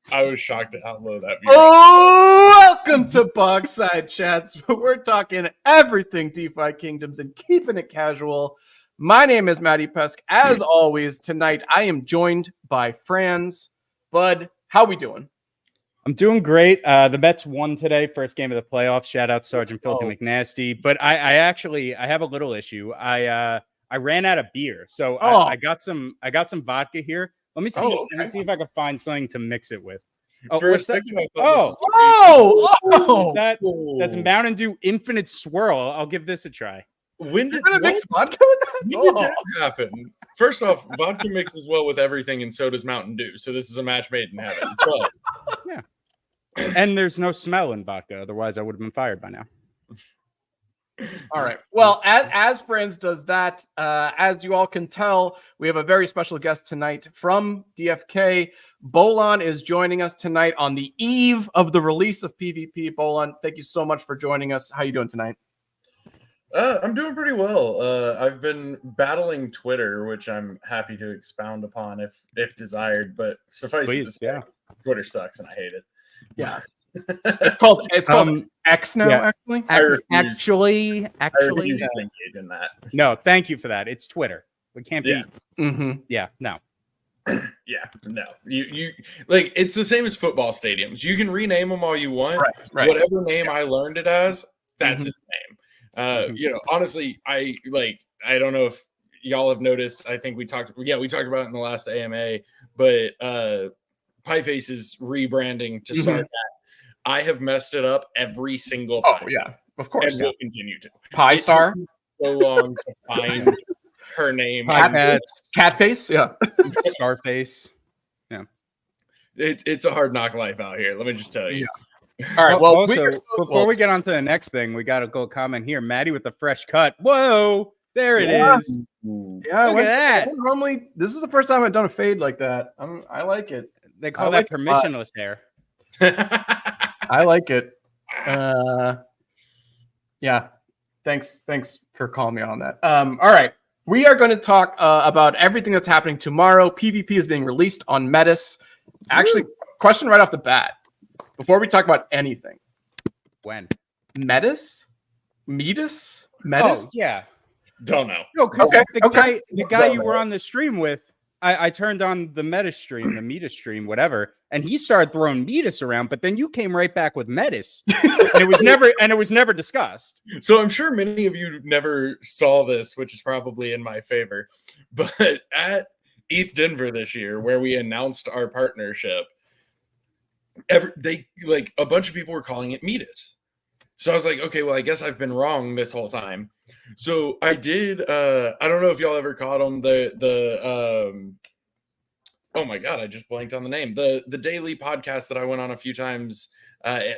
I was shocked at how low that view. Oh, welcome to Bogside Chats. We're talking everything DeFi Kingdoms and keeping it casual. My name is Matty Pesk. As always, tonight I am joined by Franz. Bud, how we doing? I'm doing great. The Mets won today, first game of the playoffs. Shout out Sergeant Filthy McNasty. But I have a little issue. I ran out of beer, so I got some vodka here. Let me see. Let me see if I can find something to mix it with. Oh, For a what's that? second, I thought That's Mountain Dew Infinite Swirl. I'll give this a try. When did You're gonna mix vodka with that? When did that happen? First off, vodka mixes well with everything, and so does Mountain Dew. So this is a match made in heaven. But yeah. And there's no smell in vodka. Otherwise, I would have been fired by now. All right. Well, as Franz does that, as you all can tell, we have a very special guest tonight from DFK. Bolon is joining us tonight on the eve of the release of PvP. Bolon, thank you so much for joining us. How you doing tonight? I'm doing pretty well. I've been battling Twitter, which I'm happy to expound upon if desired. But suffice it to say, Twitter sucks and I hate it. Yeah. It's called X now, actually. Actually, I refuse to engage in that. No, thank you for that. It's Twitter. We can't be. Mm-hmm. Yeah, no. Yeah, no. You like it's the same as football stadiums. You can rename them all you want. Right. Whatever name I learned it as, that's its name. You know, honestly, I don't know if y'all have noticed. I think we talked about it in the last AMA, but Pieface is rebranding to start that. I have messed it up every single time. Oh yeah, of course. And will continue to. Pie Star. So long to find her name. Catface. Yeah. Starface. Yeah. It's a hard knock life out here. Let me just tell you. Yeah. All right. Well, also, before we get on to the next thing, we got to go comment here. Maddie with the fresh cut. Whoa, there it is. Yeah, look at that. Normally, this is the first time I've done a fade like that. I like it. They call that permissionless hair. I like it. Yeah. Thanks for calling me on that. All right. We are going to talk about everything that's happening tomorrow. PvP is being released on Metis. Actually, question right off the bat. Before we talk about anything. When? Metis? Metis? Metis? Oh, yeah. Don't know. No, because the guy you were on the stream with, I turned on the Metis stream, the Metis stream, whatever, and he started throwing Metis around, but then you came right back with Metis. and it was never discussed. So I'm sure many of you never saw this, which is probably in my favor. But at ETH Denver this year, where we announced our partnership, a bunch of people were calling it Metis. So I was like, okay, well, I guess I've been wrong this whole time. So I did. I don't know if y'all ever caught them. Oh my god, I just blanked on the name. The daily podcast that I went on a few times. The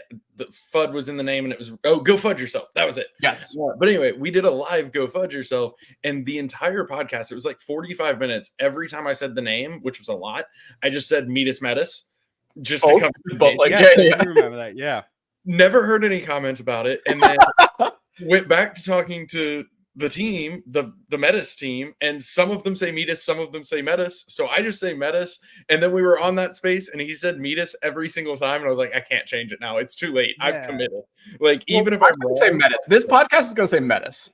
FUD was in the name, and it was Go Fudge Yourself. That was it. Yes. But anyway, we did a live Go Fudge Yourself, and the entire podcast, it was like 45 minutes. Every time I said the name, which was a lot, I just said Metis Metis, just to come. I remember that. Yeah. Never heard any comments about it, and then went back to talking to the team, the Metis team, and some of them say Metis, some of them say Metis. So I just say Metis, and then we were on that space, and he said Metis every single time, and I was like, I can't change it now. It's too late. Yeah. I've committed. Even if I'm going to say Metis, this podcast is going to say Metis.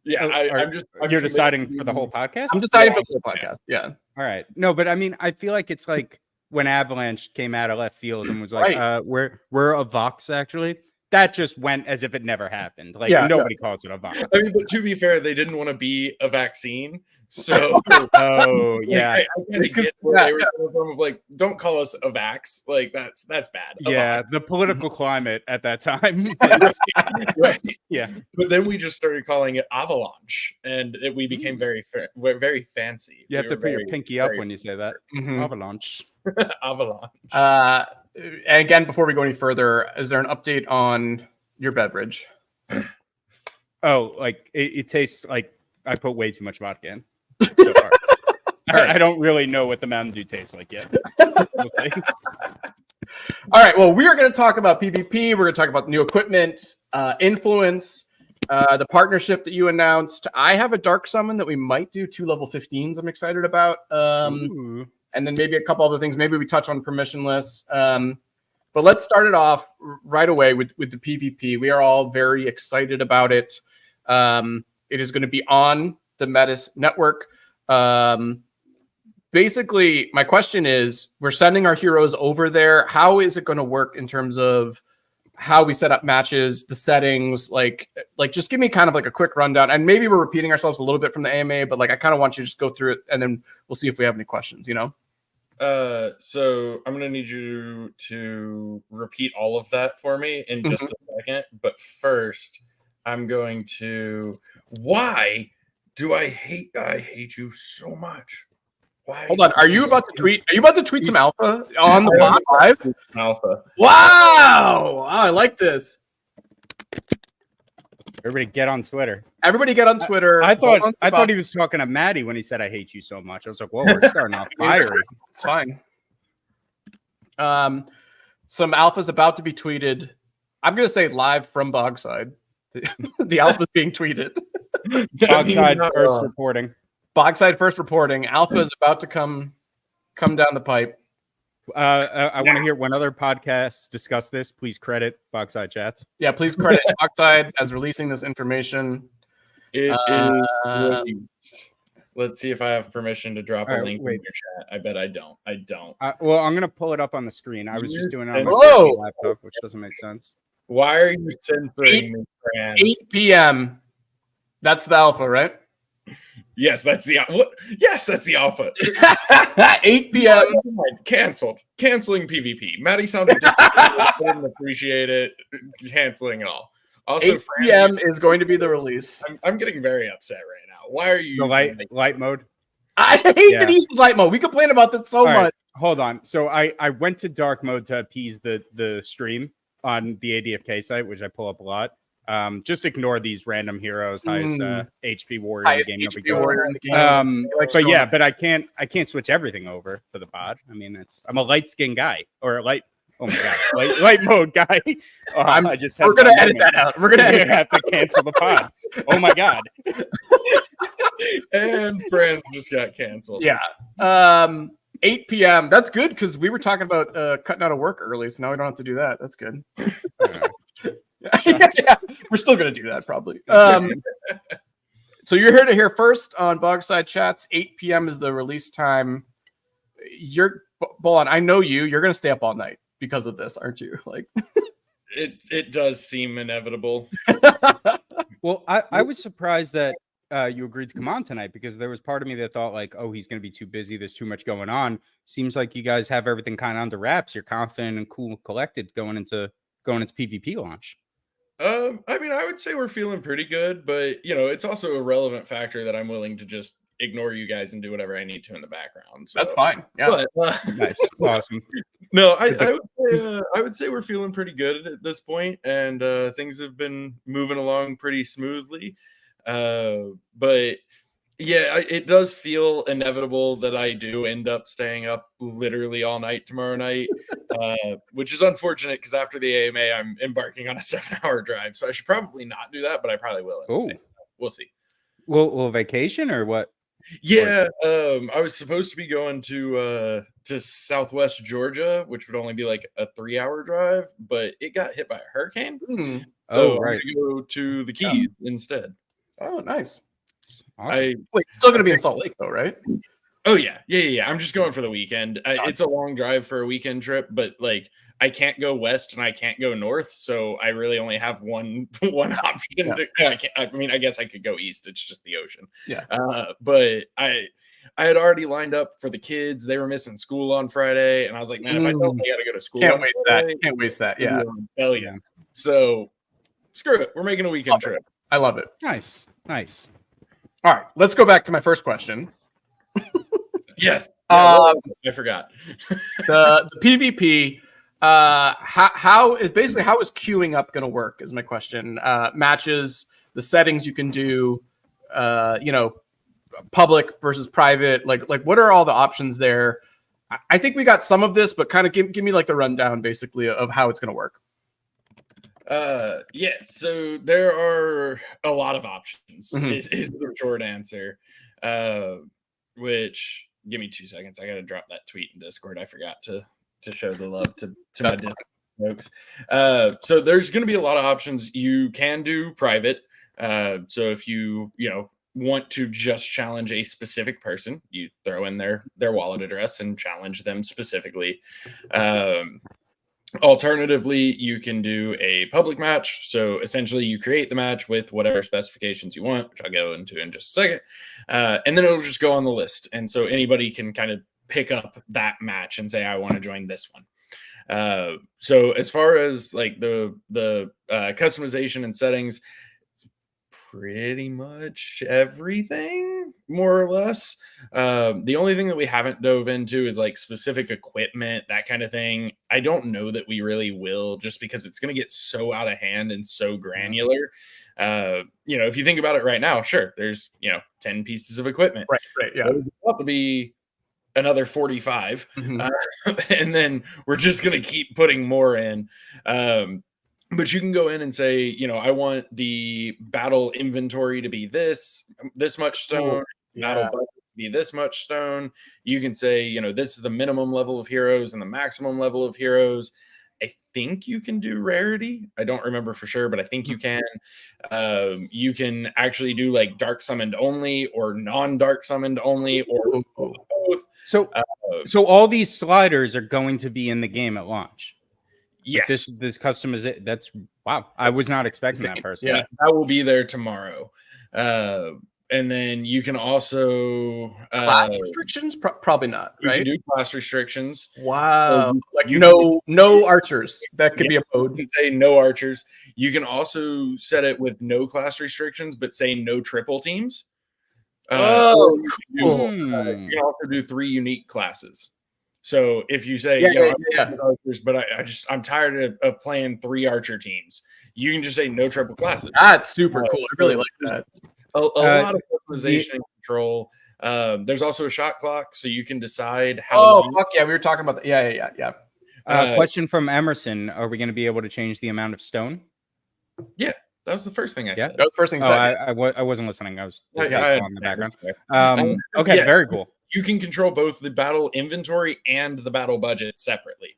Yeah, I'm you're deciding for the whole podcast. I'm deciding for the whole podcast. Yeah. All right. No, but I mean, I feel like it's like when Avalanche came out of left field and was like, we're a Vox, actually. That just went as if it never happened. Like, nobody calls it a Vox. I mean, but to be fair, they didn't want to be a vaccine. So, yeah. I kind of get where they were coming from of like, don't call us a vax. Like, that's bad. The political climate at that time. Right. Yeah. But then we just started calling it Avalanche, and we became very fancy. You have to put your pinky up when you say that. Avalanche. Avalanche. And again, before we go any further, is there an update on your beverage? Oh, like it tastes like I put way too much vodka in so far. I don't really know what the Mountain Dew tastes like yet. All right. Well, we are going to talk about PvP. We're going to talk about new equipment, influence, the partnership that you announced. I have a dark summon that we might do 2 level 15s. I'm excited about. and then maybe a couple other things. Maybe we touch on permissionless. But let's start it off right away with the PvP. We are all very excited about it. It is going to be on the Metis network. Basically, my question is, we're sending our heroes over there. How is it going to work in terms of how we set up matches, the settings? Like just give me kind of like a quick rundown. And maybe we're repeating ourselves a little bit from the AMA, but like I kind of want you to just go through it, and then we'll see if we have any questions, So I'm gonna need you to repeat all of that for me in just a second. But first, I'm going to. Why do I hate you so much? Why? Hold on. Are you about to tweet? Are you about to tweet some alpha on the bot live? Alpha. Wow. I like this. Everybody get on Twitter. Everybody get on Twitter. I thought he was talking to Maddie when he said, "I hate you so much." I was like, "Whoa, we're starting off fiery." It's fine. Some alpha's about to be tweeted. I'm going to say live from Bogside. The alpha's being tweeted. Bogside first reporting. Bogside first reporting. Alpha is about to come down the pipe. I want to hear when other podcasts discuss this. Please credit Bogside chats. Yeah, please credit Bogside as releasing this information. It is released. Let's see if I have permission to drop a link in your chat. I bet I don't. Well, I'm gonna pull it up on the screen. I was just doing it on my laptop, which doesn't make sense. Why are you censoring me, Fran? 8 p.m. That's the alpha, right? Yes, that's the what? Yes, that's the alpha. 8 p.m. Canceled. Canceling PvP. Maddie sounded disappointed. Didn't appreciate it. Canceling it all. Also, 8 p.m. is going to be the release. I'm getting very upset right now. Why are you the light mode? I hate that he's light mode. We complain about this so much. Hold on. So I went to dark mode to appease the stream on the ADFK site, which I pull up a lot. Just ignore these random heroes, highest HP warrior highest in the game. HP warrior in the game. But I can't switch everything over for the bot. I mean, I'm a light skin guy or a light. Oh my god, light mode guy. We're gonna edit that out. We're gonna have to cancel the pod. Oh my god. And friends just got canceled. Yeah. 8 p.m. That's good because we were talking about cutting out of work early, so now we don't have to do that. That's good. Yeah, we're still gonna do that probably. So you're here to hear first on Bogside Chats. 8 p.m. is the release time. Bolon, I know you're gonna stay up all night because of this, aren't you? Like it does seem inevitable. Well, I was surprised that you agreed to come on tonight because there was part of me that thought like, oh, he's going to be too busy. There's too much going on. Seems like you guys have everything kind of under wraps. You're confident and cool and collected going into PvP launch. I mean, I would say we're feeling pretty good, but it's also a relevant factor that I'm willing to just ignore you guys and do whatever I need to in the background. So that's fine. Yeah, but, nice, awesome. No, I would say we're feeling pretty good at this point, and things have been moving along pretty smoothly. But yeah, it does feel inevitable that I do end up staying up literally all night tomorrow night, which is unfortunate because after the AMA, I'm embarking on a 7-hour drive. So I should probably not do that, but I probably will. Oh, we'll see. Well, vacation or what? Yeah, I was supposed to be going to Southwest Georgia, which would only be like a 3-hour drive, but it got hit by a hurricane. So I'm gonna go to the Keys instead. Oh, nice. Awesome. Wait, still going to be in Salt Lake, though, right? Oh, yeah. I'm just going for the weekend. It's a long drive for a weekend trip, but like I can't go west and I can't go north, so I really only have one option. Yeah. I guess I could go east. It's just the ocean. Yeah. But I had already lined up for the kids. They were missing school on Friday, and I was like, man, if I don't, I got to go to school. Can't waste that. Yeah. Hell yeah. So screw it. We're making a weekend trip. I love it. Nice. All right, let's go back to my first question. Yes. I forgot. the PvP. How is queuing up going to work? Is my question. Matches, the settings you can do. Public versus private. Like what are all the options there? I think we got some of this, but kind of give me like the rundown basically of how it's going to work. Yeah, so there are a lot of options is the short answer, which give me 2 seconds. I got to drop that tweet in Discord. I forgot to show the love to my Discord folks. So there's going to be a lot of options. You can do private. So if you want to just challenge a specific person, you throw in their wallet address and challenge them specifically. Alternatively, you can do a public match. So essentially you create the match with whatever specifications you want, which I'll go into in just a second. And then it'll just go on the list. And so anybody can kind of pick up that match and say, I want to join this one. So as far as like the customization and settings, it's pretty much everything, more or less. The only thing that we haven't dove into is like specific equipment, that kind of thing. I don't know that we really will, just because it's going to get so out of hand and so granular. If you think about it right now, sure, there's 10 pieces of equipment, right, yeah, to be another 45, and then we're just going to keep putting more in. But you can go in and say, I want the battle inventory to be this much stone, battle budget to be this much stone. You can say, this is the minimum level of heroes and the maximum level of heroes. I think you can do rarity. I don't remember for sure, but I think you can. You can actually do like dark summoned only or non-dark summoned only, or both. So all these sliders are going to be in the game at launch. Yes. This custom is it. That's wow. I was not expecting that person. Yeah, that will be there tomorrow. And then you can also class restrictions, probably not. Right? You can do class restrictions. Wow, like no archers. That could be a mode. You can say no archers. You can also set it with no class restrictions, but say no triple teams. Cool. You can also do 3 unique classes. So if you say, archers, but I'm tired of playing 3 archer teams, you can just say no triple classes. That's super cool. I really like that. A lot of customization and control. There's also a shot clock, so you can decide how. Oh, fuck yeah, we were talking about that. Yeah. Question from Emerson: are we going to be able to change the amount of stone? Yeah, that was the first thing I said. That was the first thing I said. I wasn't listening. I was on the background. Okay, very cool. You can control both the battle inventory and the battle budget separately.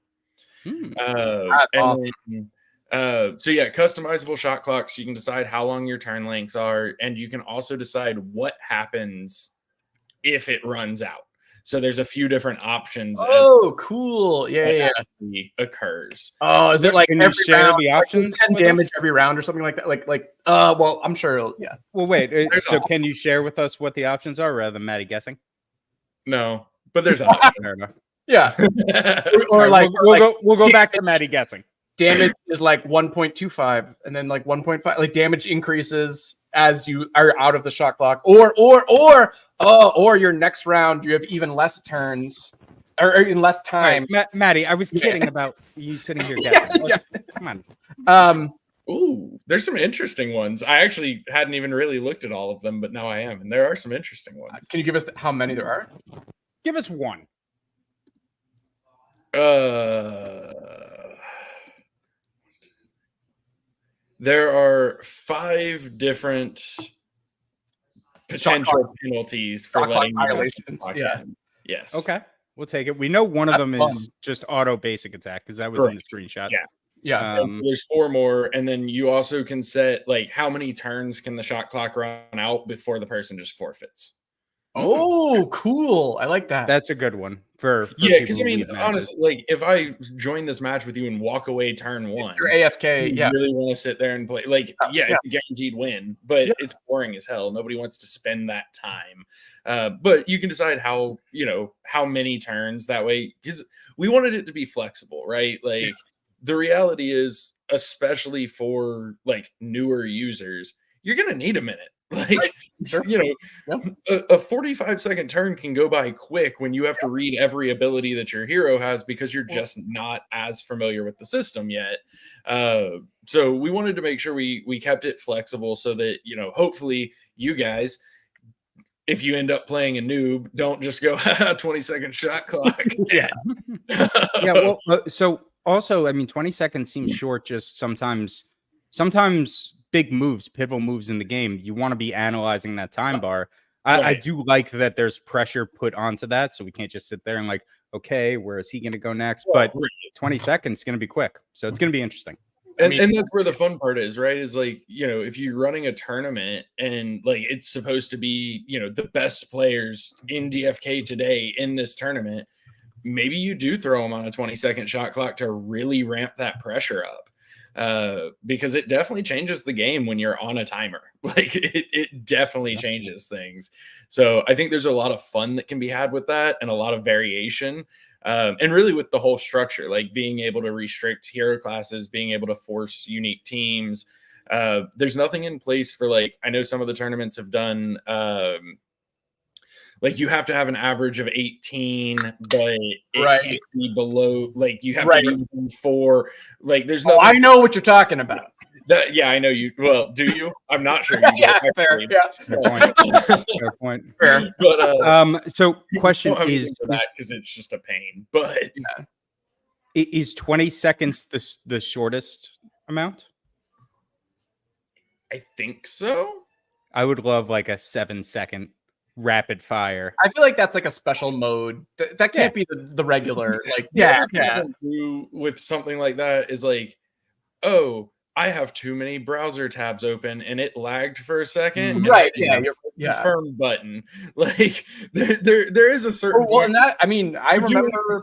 That's awesome. So yeah, customizable shot clocks. You can decide how long your turn lengths are, and you can also decide what happens if it runs out. So there's a few different options. Oh, cool! Yeah. Occurs. Oh, is it like every round, the options? 10 damage every round or something like that? Well, I'm sure. Yeah. Well, wait. So can you share with us what the options are, rather than Maddie guessing? No, but there's an option. Yeah. We'll go back to Maddie guessing. Damage is like 1.25, and then like 1.5. Like damage increases as you are out of the shot clock, or your next round you have even less turns or even less time. Right, Maddie, I was kidding about you sitting here guessing. Come on. Ooh, there's some interesting ones. I actually hadn't even really looked at all of them, but now I am, and there are some interesting ones. Can you give us how many there are? Give us one. There are 5 different potential penalties for letting violations. Yeah. Yes. Okay. We'll take it. We know one of them is just auto basic attack because that was in the screenshot. Yeah. So there's 4 more, and then you also can set like how many turns can the shot clock run out before the person just forfeits. Oh, cool! I like that. That's a good one for because I mean, honestly, like if I join this match with you and walk away turn 1, you're AFK. You really want to sit there and play? Like, it's a guaranteed win, but it's boring as hell. Nobody wants to spend that time. But you can decide how many turns that way, because we wanted it to be flexible, right? Like the reality is, especially for like newer users, you're gonna need a minute. Like, a 45-second turn can go by quick when you have to read every ability that your hero has because you're just not as familiar with the system yet. So we wanted to make sure we kept it flexible so that, hopefully you guys, if you end up playing a noob, don't just go 20-second shot clock. Well, so also, I mean, 20 seconds seems short. Just sometimes big moves, pivotal moves in the game, you want to be analyzing that time bar. I do like that there's pressure put onto that, so we can't just sit there and like, okay, where is he going to go next? But 20 seconds is going to be quick, so it's going to be interesting. And that's where the fun part is, right? Is like, if you're running a tournament and like it's supposed to be, the best players in DFK today in this tournament, maybe you do throw them on a 20-second shot clock to really ramp that pressure up. Because it definitely changes the game when you're on a timer. Like it definitely changes things. So I think there's a lot of fun that can be had with that and a lot of variation. And really with the whole structure, like being able to restrict hero classes, being able to force unique teams. There's nothing in place for like, I know some of the tournaments have done, like you have to have an average of 18, but it can't be below, like you have to be within 4. Like there's no. I know what you're talking about. Yeah, I know you. Well, do you? I'm not sure. You fair. Yeah. Fair point. Fair. But so question is because it's just a pain. But is 20 seconds the shortest amount? I think so. I would love like a 7-second rapid fire. I feel like that's like a special mode. That can't be the regular. Like with something like that is like, oh, I have too many browser tabs open and it lagged for a second. Right. Confirm button. Like there is a certain. Well, and that I remember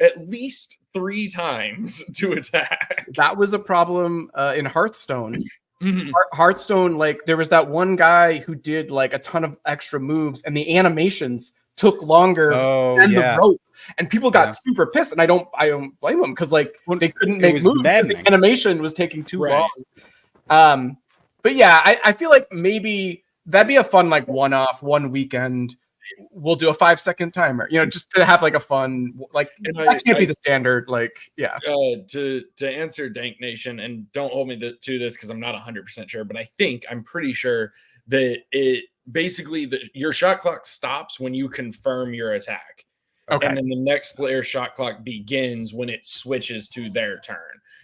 at least 3 times to attack. That was a problem in Hearthstone. Mm-hmm. Hearthstone, like there was that one guy who did like a ton of extra moves and the animations took longer than the rope, and people got super pissed, and I don't blame them because like they couldn't make moves because the animation was taking too long. But yeah, I feel like maybe that'd be a fun like one weekend. We'll do a 5-second timer, just to have like a fun, like that can't be the standard. Like, to answer Dank Nation, and don't hold me to this because I'm not 100% sure, but I'm pretty sure that it basically your shot clock stops when you confirm your attack. Okay. And then the next player's shot clock begins when it switches to their turn.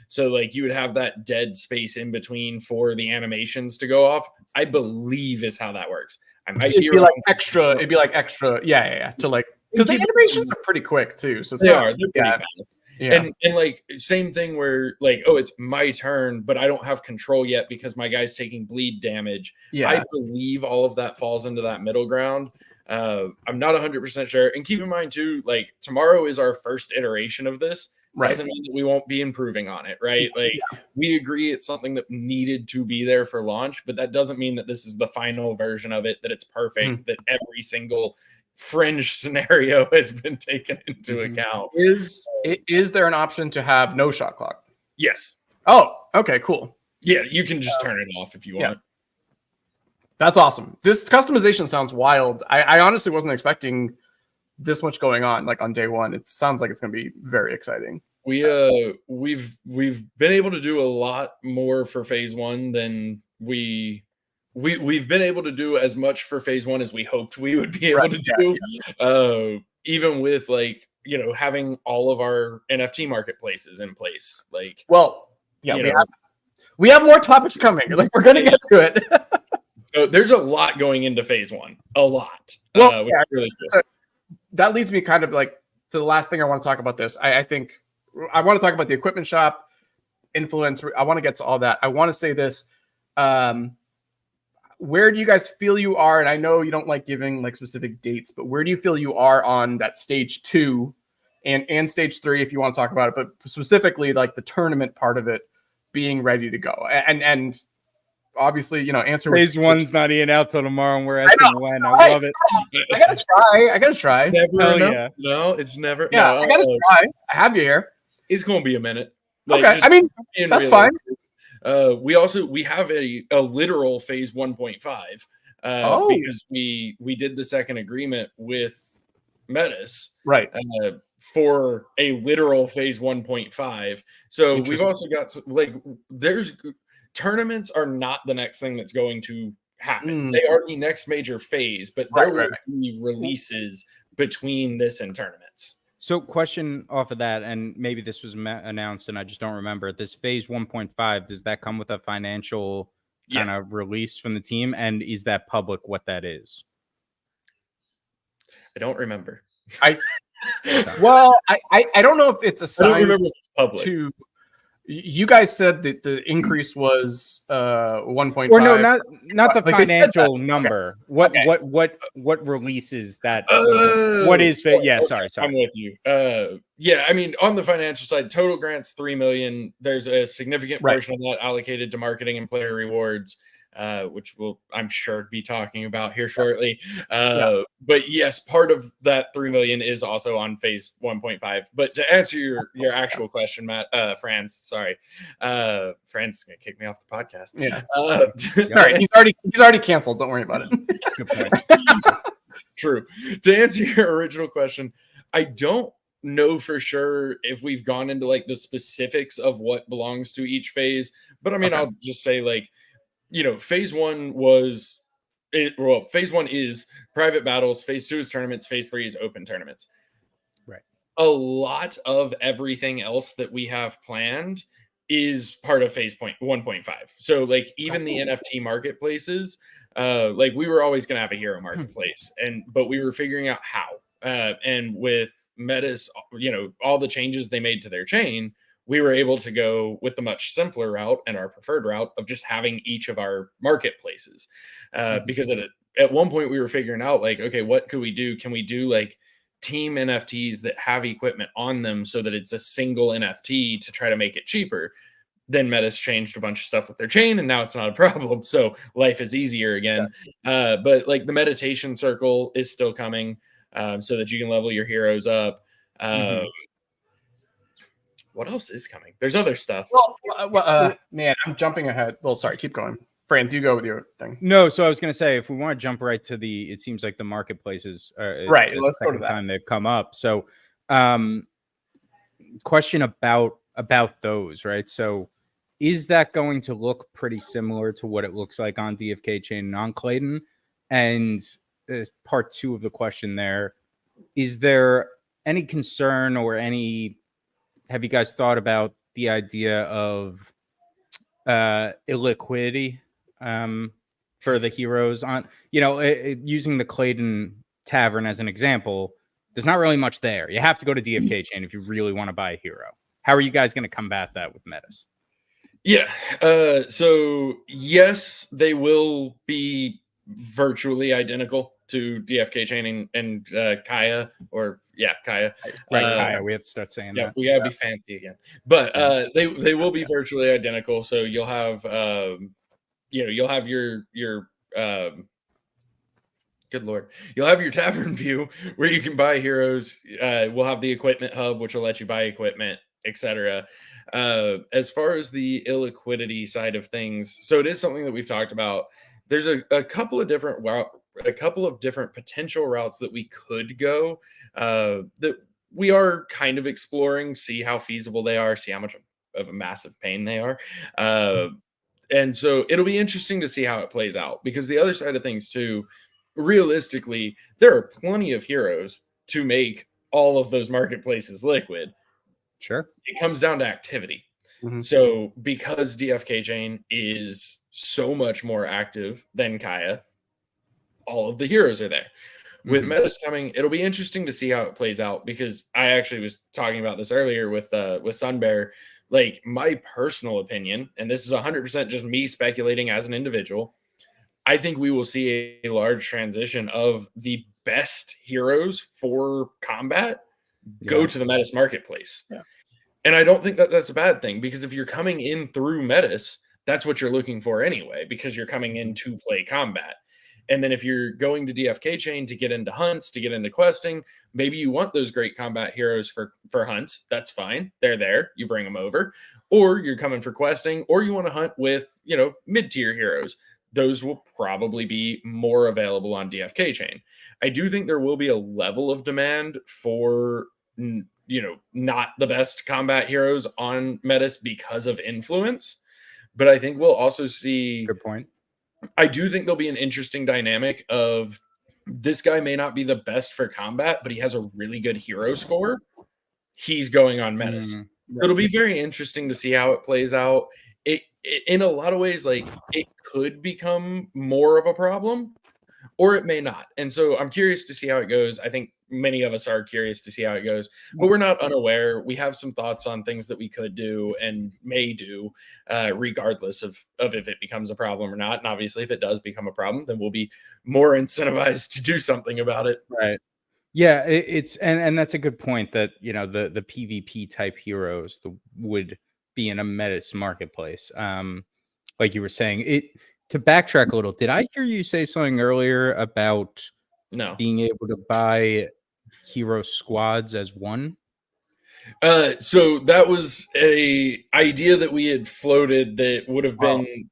So like you would have that dead space in between for the animations to go off, I believe is how that works. It'd be like extra. Yeah. To like, because the animations are pretty quick too. So they're pretty fast. Yeah. And like same thing where like, oh, it's my turn, but I don't have control yet because my guy's taking bleed damage. Yeah. I believe all of that falls into that middle ground. I'm not 100% sure. And keep in mind too, like tomorrow is our first iteration of this. Doesn't mean that we won't be improving on it, right? Like we agree it's something that needed to be there for launch, but that doesn't mean that this is the final version of it, that it's perfect, that every single fringe scenario has been taken into account. Is there an option to have no shot clock? Yes. Oh, okay, cool. Yeah, you can just turn it off if you want. That's awesome. This customization sounds wild. I honestly wasn't expecting this much going on like on day one. It sounds like it's going to be very exciting. We've been able to do a lot more for phase 1 than we've been able to do as much for phase 1 as we hoped we would be able to do. Even with like, having all of our NFT marketplaces in place. Like, we have more topics coming. Like we're going to get to it. So there's a lot going into phase 1, a lot. Which is really cool. That leads me kind of like to the last thing I want to talk about this. I think I want to talk about the equipment shop influence. I want to get to all that. I want to say this. Where do you guys feel you are? And I know you don't like giving like specific dates, but where do you feel you are on that stage 2 and stage 3, if you want to talk about it, but specifically like the tournament part of it being ready to go? And obviously, answer phase 1's not even out till tomorrow, and we're asking when. I love it. I gotta try. No, it's never. Yeah, I gotta try. I have you here. It's gonna be a minute. Like, okay, I mean that's fine. We have a literal phase 1.5 because we did the second agreement with Metis for a literal phase 1.5. So we've also got there's tournaments are not the next thing that's going to happen. They are the next major phase, but there will be releases between this and tournaments. So question off of that, and maybe this was announced and I just don't remember, this phase 1.5, does that come with a financial kind of release from the team? And is that public what that is? I don't remember. Well, I don't know if it's I don't assigned remember if it's public. to. You guys said that the increase was 1.5. Or no, not the Like they said financial that. number. Okay. What releases that? Oh, what is fit? Yeah, okay, sorry. I'm with you. Yeah, I mean, on the financial side, total grants $3 million. There's a significant portion of that allocated to marketing and player rewards, which we'll, I'm sure, be talking about here shortly. But yes, part of that $3 million is also on phase 1.5. But to answer your actual question, Matt, Franz, sorry, Franz is gonna kick me off the podcast. Yeah. All right, he's already canceled. Don't worry about it. Good point. True. To answer your original question, I don't know for sure if we've gone into like the specifics of what belongs to each phase, but I mean, I'll just say, like, phase one was phase one is private battles, phase two is tournaments, phase three is open tournaments. Right. A lot of everything else that we have planned is part of phase 1.5. So like even the NFT marketplaces, like we were always going to have a hero marketplace, but we were figuring out how. And with Metis, all the changes they made to their chain, we were able to go with the much simpler route and our preferred route of just having each of our marketplaces. Because at one point we were figuring out, like, okay, what could we do? Can we do like team NFTs that have equipment on them so that it's a single NFT to try to make it cheaper? Then Metis changed a bunch of stuff with their chain, and now it's not a problem. So life is easier again. But like the meditation circle is still coming, so that you can level your heroes up. What else is coming? There's other stuff. Well, man, I'm jumping ahead. Well, sorry, keep going. Franz, you go with your thing. No, so I was going to say, if we want to jump right to it seems like the marketplaces are right. Let's go to that. Time they've come up. So, question about those, right? So, is that going to look pretty similar to what it looks like on DFK chain and on Clayton? And part two of the question there, is there any concern or have you guys thought about the idea of illiquidity for the heroes on, using the Clayton Tavern as an example? There's not really much there. You have to go to DFK chain if you really want to buy a hero. How are you guys going to combat that with Metis? Yeah. So yes, they will be virtually identical to DFK chain and Kaya, or Kaya. Right, Kaya. We have to start saying that. We gotta be fancy again. But they will be virtually identical. So you'll have you'll have your good lord, you'll have your tavern view where you can buy heroes. We'll have the equipment hub, which will let you buy equipment, etc. As far as the illiquidity side of things, so it is something that we've talked about. There's a couple of different potential routes that we could go, that we are kind of exploring, see how feasible they are, see how much of a massive pain they are. And so it'll be interesting to see how it plays out, because the other side of things too, realistically, there are plenty of heroes to make all of those marketplaces liquid. Sure. It comes down to activity. So because DFK chain is so much more active than Kaya, all of the heroes are there. With Metis coming, it'll be interesting to see how it plays out, because I actually was talking about this earlier with Sunbear. Like, my personal opinion, and this is 100% just me speculating as an individual, I think we will see a large transition of the best heroes for combat go to the Metis marketplace. And I don't think that that's a bad thing, because if you're coming in through Metis, that's what you're looking for anyway, because you're coming in to play combat. And then if you're going to DFK chain to get into hunts, to get into questing, maybe you want those great combat heroes for hunts. That's fine. They're there. You bring them over. Or you're coming for questing, or you want to hunt with, mid-tier heroes. Those will probably be more available on DFK chain. I do think there will be a level of demand for, not the best combat heroes on Metis because of influence. But I think we'll also see... Good point. I do think there'll be an interesting dynamic of, this guy may not be the best for combat, but he has a really good hero score. He's going on Metis. So it'll be very interesting to see how it plays out. It in a lot of ways, like, it could become more of a problem or it may not. And so I'm curious to see how it goes. I think many of us are curious to see how it goes, but we're not unaware. We have some thoughts on things that we could do and may do, regardless of if it becomes a problem or not. And obviously, if it does become a problem, then we'll be more incentivized to do something about it. Right. Yeah, it's and that's a good point that, you know, the PvP type heroes would be in a Metis marketplace. Like you were saying, to backtrack a little, did I hear you say something earlier about being able to buy hero squads as one? So that was a idea that we had floated that would have been.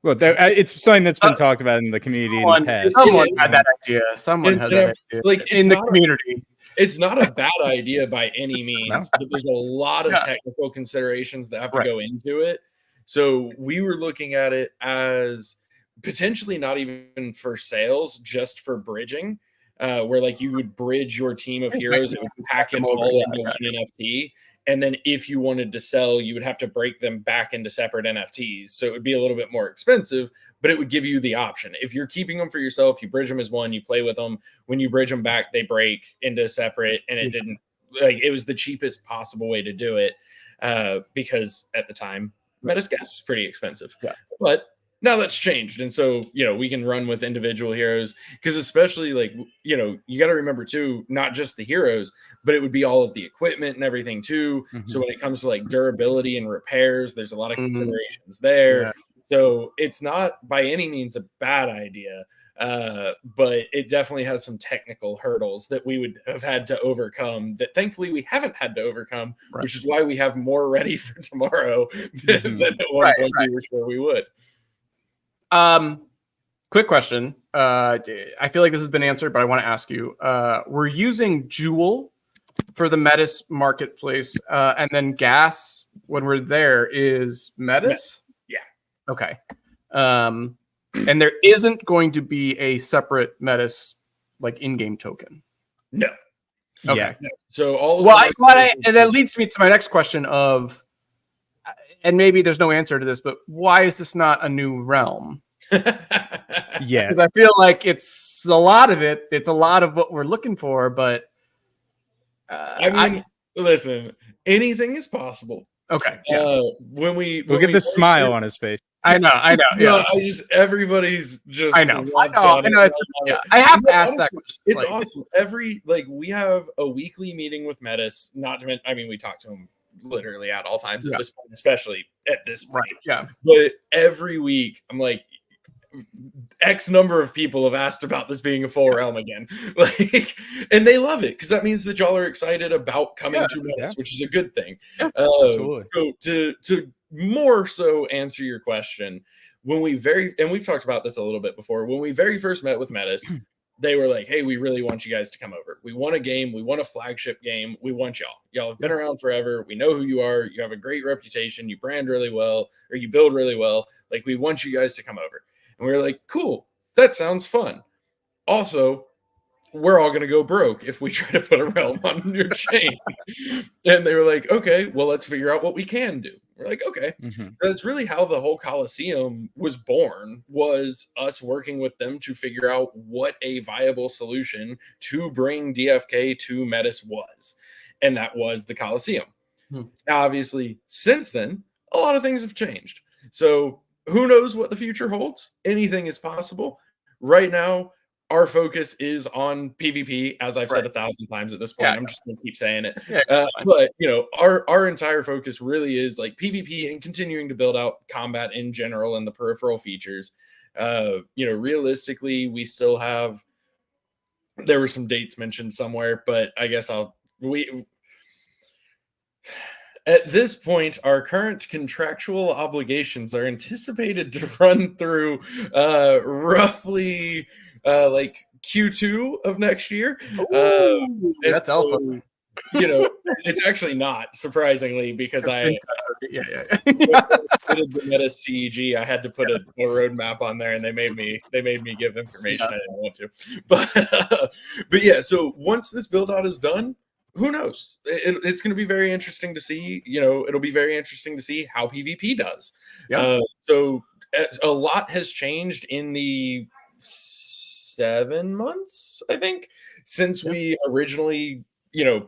Well, it's something that's been talked about in the community in the past. Someone had that idea. Someone had that idea. Like, in the community. It's not a bad idea by any means, but there's a lot of technical considerations that have to go into it. So we were looking at it as potentially not even for sales, just for bridging, where like you would bridge your team of heroes and pack it all into one NFT. And then if you wanted to sell, you would have to break them back into separate NFTs. So it would be a little bit more expensive, but it would give you the option. If you're keeping them for yourself, you bridge them as one, you play with them. When you bridge them back, they break into separate. And it didn't, like, it was the cheapest possible way to do it, because at the time, Metis gas was pretty expensive. But now that's changed. And so, you know, we can run with individual heroes, because especially like, you know, you got to remember too, not just the heroes, but it would be all of the equipment and everything too. So when it comes to like durability and repairs, there's a lot of considerations there. So it's not by any means a bad idea, but it definitely has some technical hurdles that we would have had to overcome that thankfully we haven't had to overcome, which is why we have more ready for tomorrow than at one point we were sure we would. Quick question. I feel like this has been answered, but I want to ask you. We're using Jewel for the Metis marketplace, and then gas when we're there is Metis? Yeah. Okay. And there isn't going to be a separate Metis like in-game token. No. Okay. Yeah. So all and that leads me to my next question of, and maybe there's no answer to this, but why is this not a new realm? Yeah, because I feel like it's a lot of it. It's a lot of what we're looking for, but I mean, listen, anything is possible. Okay. When we look at the smile on his face. I know. No, everybody's just. I know. I have to ask that question. It's awesome. We have a weekly meeting with Metis. Not to mention, I mean, we talk to him literally at all times at this point, especially at this point. Yeah. But every week, I'm like, X number of people have asked about this being a full realm again. Like, and they love it because that means that y'all are excited about coming to Metis, which is a good thing. So to more so answer your question, and we've talked about this a little bit before, when we very first met with Metis, they were like, hey, we really want you guys to come over. We want a game. We want a flagship game. We want y'all. Y'all have been around forever. We know who you are. You have a great reputation. You brand really well, or you build really well. Like, we want you guys to come over. And we were like, cool, that sounds fun. Also, we're all going to go broke if we try to put a realm on your chain. And they were like, okay, well, let's figure out what we can do. We're like, okay. That's really how the whole Coliseum was born, was us working with them to figure out what a viable solution to bring DFK to Metis was. And that was the Coliseum. Now, obviously, since then, a lot of things have changed. So who knows what the future holds? Anything is possible. Right now, our focus is on PvP, as I've said 1,000 times at this point. I'm just going to keep saying it. But, you know, our entire focus really is like PvP and continuing to build out combat in general and the peripheral features. You know, realistically, we still have, there were some dates mentioned somewhere, but I guess at this point, our current contractual obligations are anticipated to run through roughly like Q2 of next year. That's alpha. You know, it's actually not, surprisingly, because I did the Metis CEG. I had to put a roadmap on there, and they made me give information I didn't want to. But yeah, so once this build out is done, who knows? It's going to be very interesting to see. You know, it'll be very interesting to see how PvP does. So a lot has changed in the 7 months, I think, since we originally,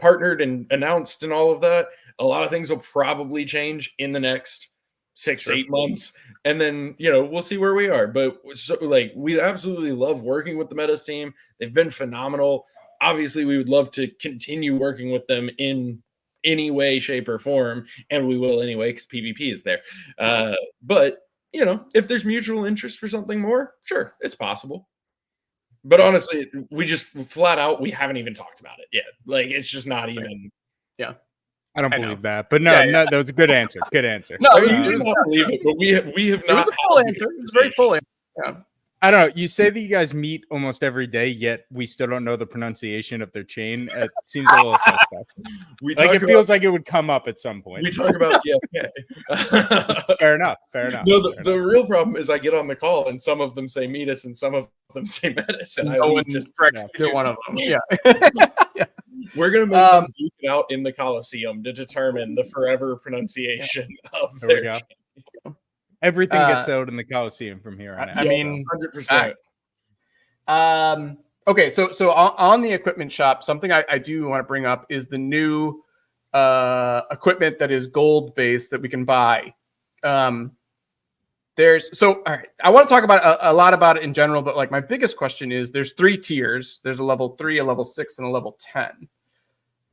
partnered and announced and all of that. A lot of things will probably change in the next 6-8 months, and then we'll see where we are. But we absolutely love working with the Metis team. They've been phenomenal. Obviously, we would love to continue working with them in any way, shape, or form, and we will anyway because PvP is there. But if there's mutual interest for something more, sure, it's possible. But honestly, we just flat out, we haven't even talked about it yet. Like, it's just not even. Yeah. I don't believe that, but no, that was a good answer. Good answer. No, you may not believe it, but we have not. It was a full answer. It was very full answer. Yeah. I don't know. You say that you guys meet almost every day, yet we still don't know the pronunciation of their chain. It seems a little suspect. It feels like it would come up at some point. We talk about DFK. Fair enough. No, the real problem is I get on the call and some of them say Metis and some of them say Metis, and no one just corrects either one of them. Yeah. Yeah. We're gonna make them duke it out in the Coliseum to determine the forever pronunciation of their chain. Everything gets out in the Coliseum from here on out. I mean, 100%. Okay, so on the equipment shop, something I do want to bring up is the new equipment that is gold based that we can buy. All right, I want to talk about a lot about it in general, but like my biggest question is there's 3 tiers. There's a level 3, a level 6, and a level 10.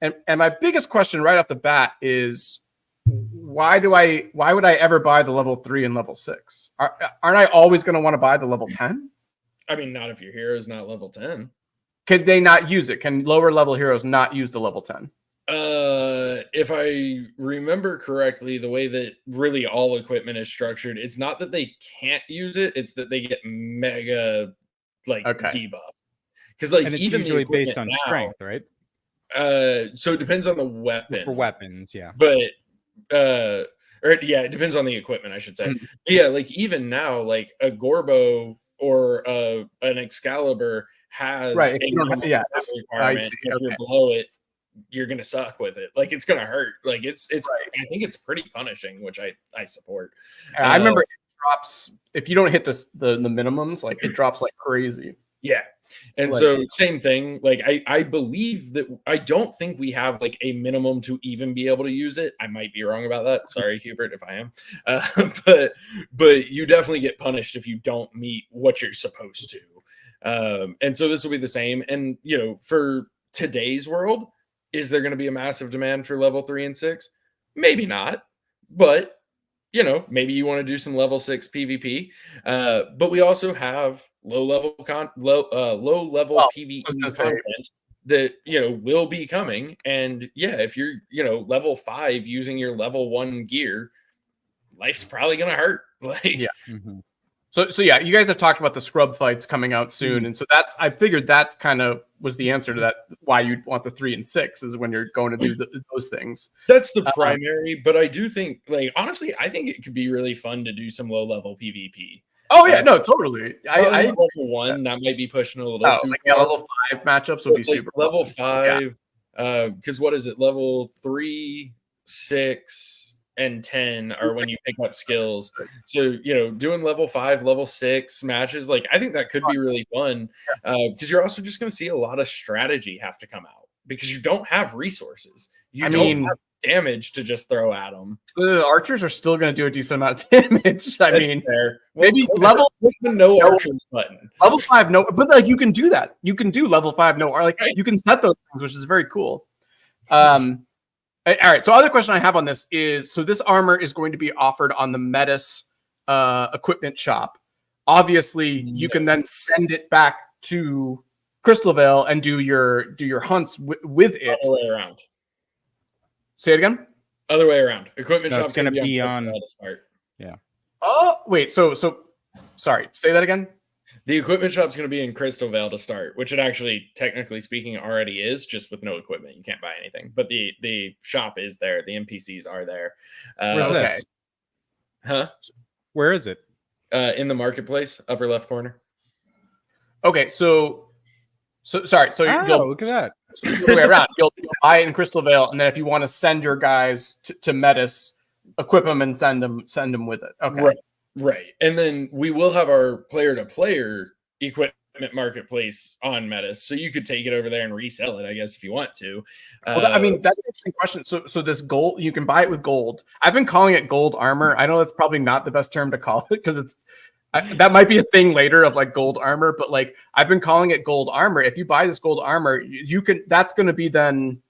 And my biggest question right off the bat is why would I ever buy the level 3 and level 6? Aren't I always going to want to buy the level 10? I mean, not if your hero is not level 10. Could they not use it? Can lower level heroes not use the level 10? If I remember correctly, the way that really all equipment is structured, it's not that they can't use it, it's that they get mega debuffs. Because and it's even usually based on strength, right? So it depends on the weapon. For weapons, yeah. But it depends on the equipment, I should say. Yeah, like even now, like a Gorbo or an Excalibur has requirement. If you're below it, you're gonna suck with it. Like it's gonna hurt. Like it's I think it's pretty punishing, which I support. I remember it drops if you don't hit the minimums, like it drops like crazy. Yeah. And so same thing, like I believe that I don't think we have like a minimum to even be able to use it. I might be wrong about that. Sorry, Hubert, if I am. But you definitely get punished if you don't meet what you're supposed to. And so this will be the same. And for today's world, is there going to be a massive demand for level 3 and 6? Maybe not, but maybe you want to do some level 6 PvP. But we also have low level PvE content that will be coming. And if you're level 5 using your level 1 gear, life's probably gonna hurt. So yeah, you guys have talked about the scrub fights coming out soon, and so I figured that's kind of was the answer to that. Why you'd want the 3 and 6 is when you're going to do those things. That's the primary, but I do think, honestly, I think it could be really fun to do some low level PvP. Oh yeah, no, totally. I level 1 that might be pushing a little too far. Level 5 matchups would be super level fun. 5. Because what is it? Level 3, 6. And 10 are when you pick up skills. So, doing level 5, level 6 matches, I think that could be really fun because you're also just going to see a lot of strategy have to come out because you don't have resources. You don't have damage to just throw at them. The archers are still going to do a decent amount of damage. Fair. Maybe level no archers button. Level 5, no, but you can do that. You can do level 5, no, you can set those things, which is very cool. All right. So other question I have on this is, so this armor is going to be offered on the Metis equipment shop. Obviously, you can then send it back to Crystal Vale and do your hunts with it. Other way around. Say it again. Other way around. Equipment shop's going to be on to start. Yeah. Oh wait. So sorry. Say that again. The equipment shop's going to be in Crystal Vale to start, which it actually, technically speaking, already is, just with no equipment. You can't buy anything. But the shop is there. The NPCs are there. Where's this? Huh? Where is it? In the marketplace, upper left corner. Okay, so sorry. So you'll look at that. So the way around. You'll buy it in Crystal Vale, and then if you want to send your guys to Metis, equip them and send them with it. Okay. Right. And then we will have our player-to-player equipment marketplace on Metis, so you could take it over there and resell it, I guess, if you want to. Well, I mean, that's an interesting question. So this gold, you can buy it with gold. I've been calling it gold armor. I know that's probably not the best term to call it because that might be a thing later of like gold armor, but like I've been calling it gold armor. If you buy this gold armor, you can, that's going to be then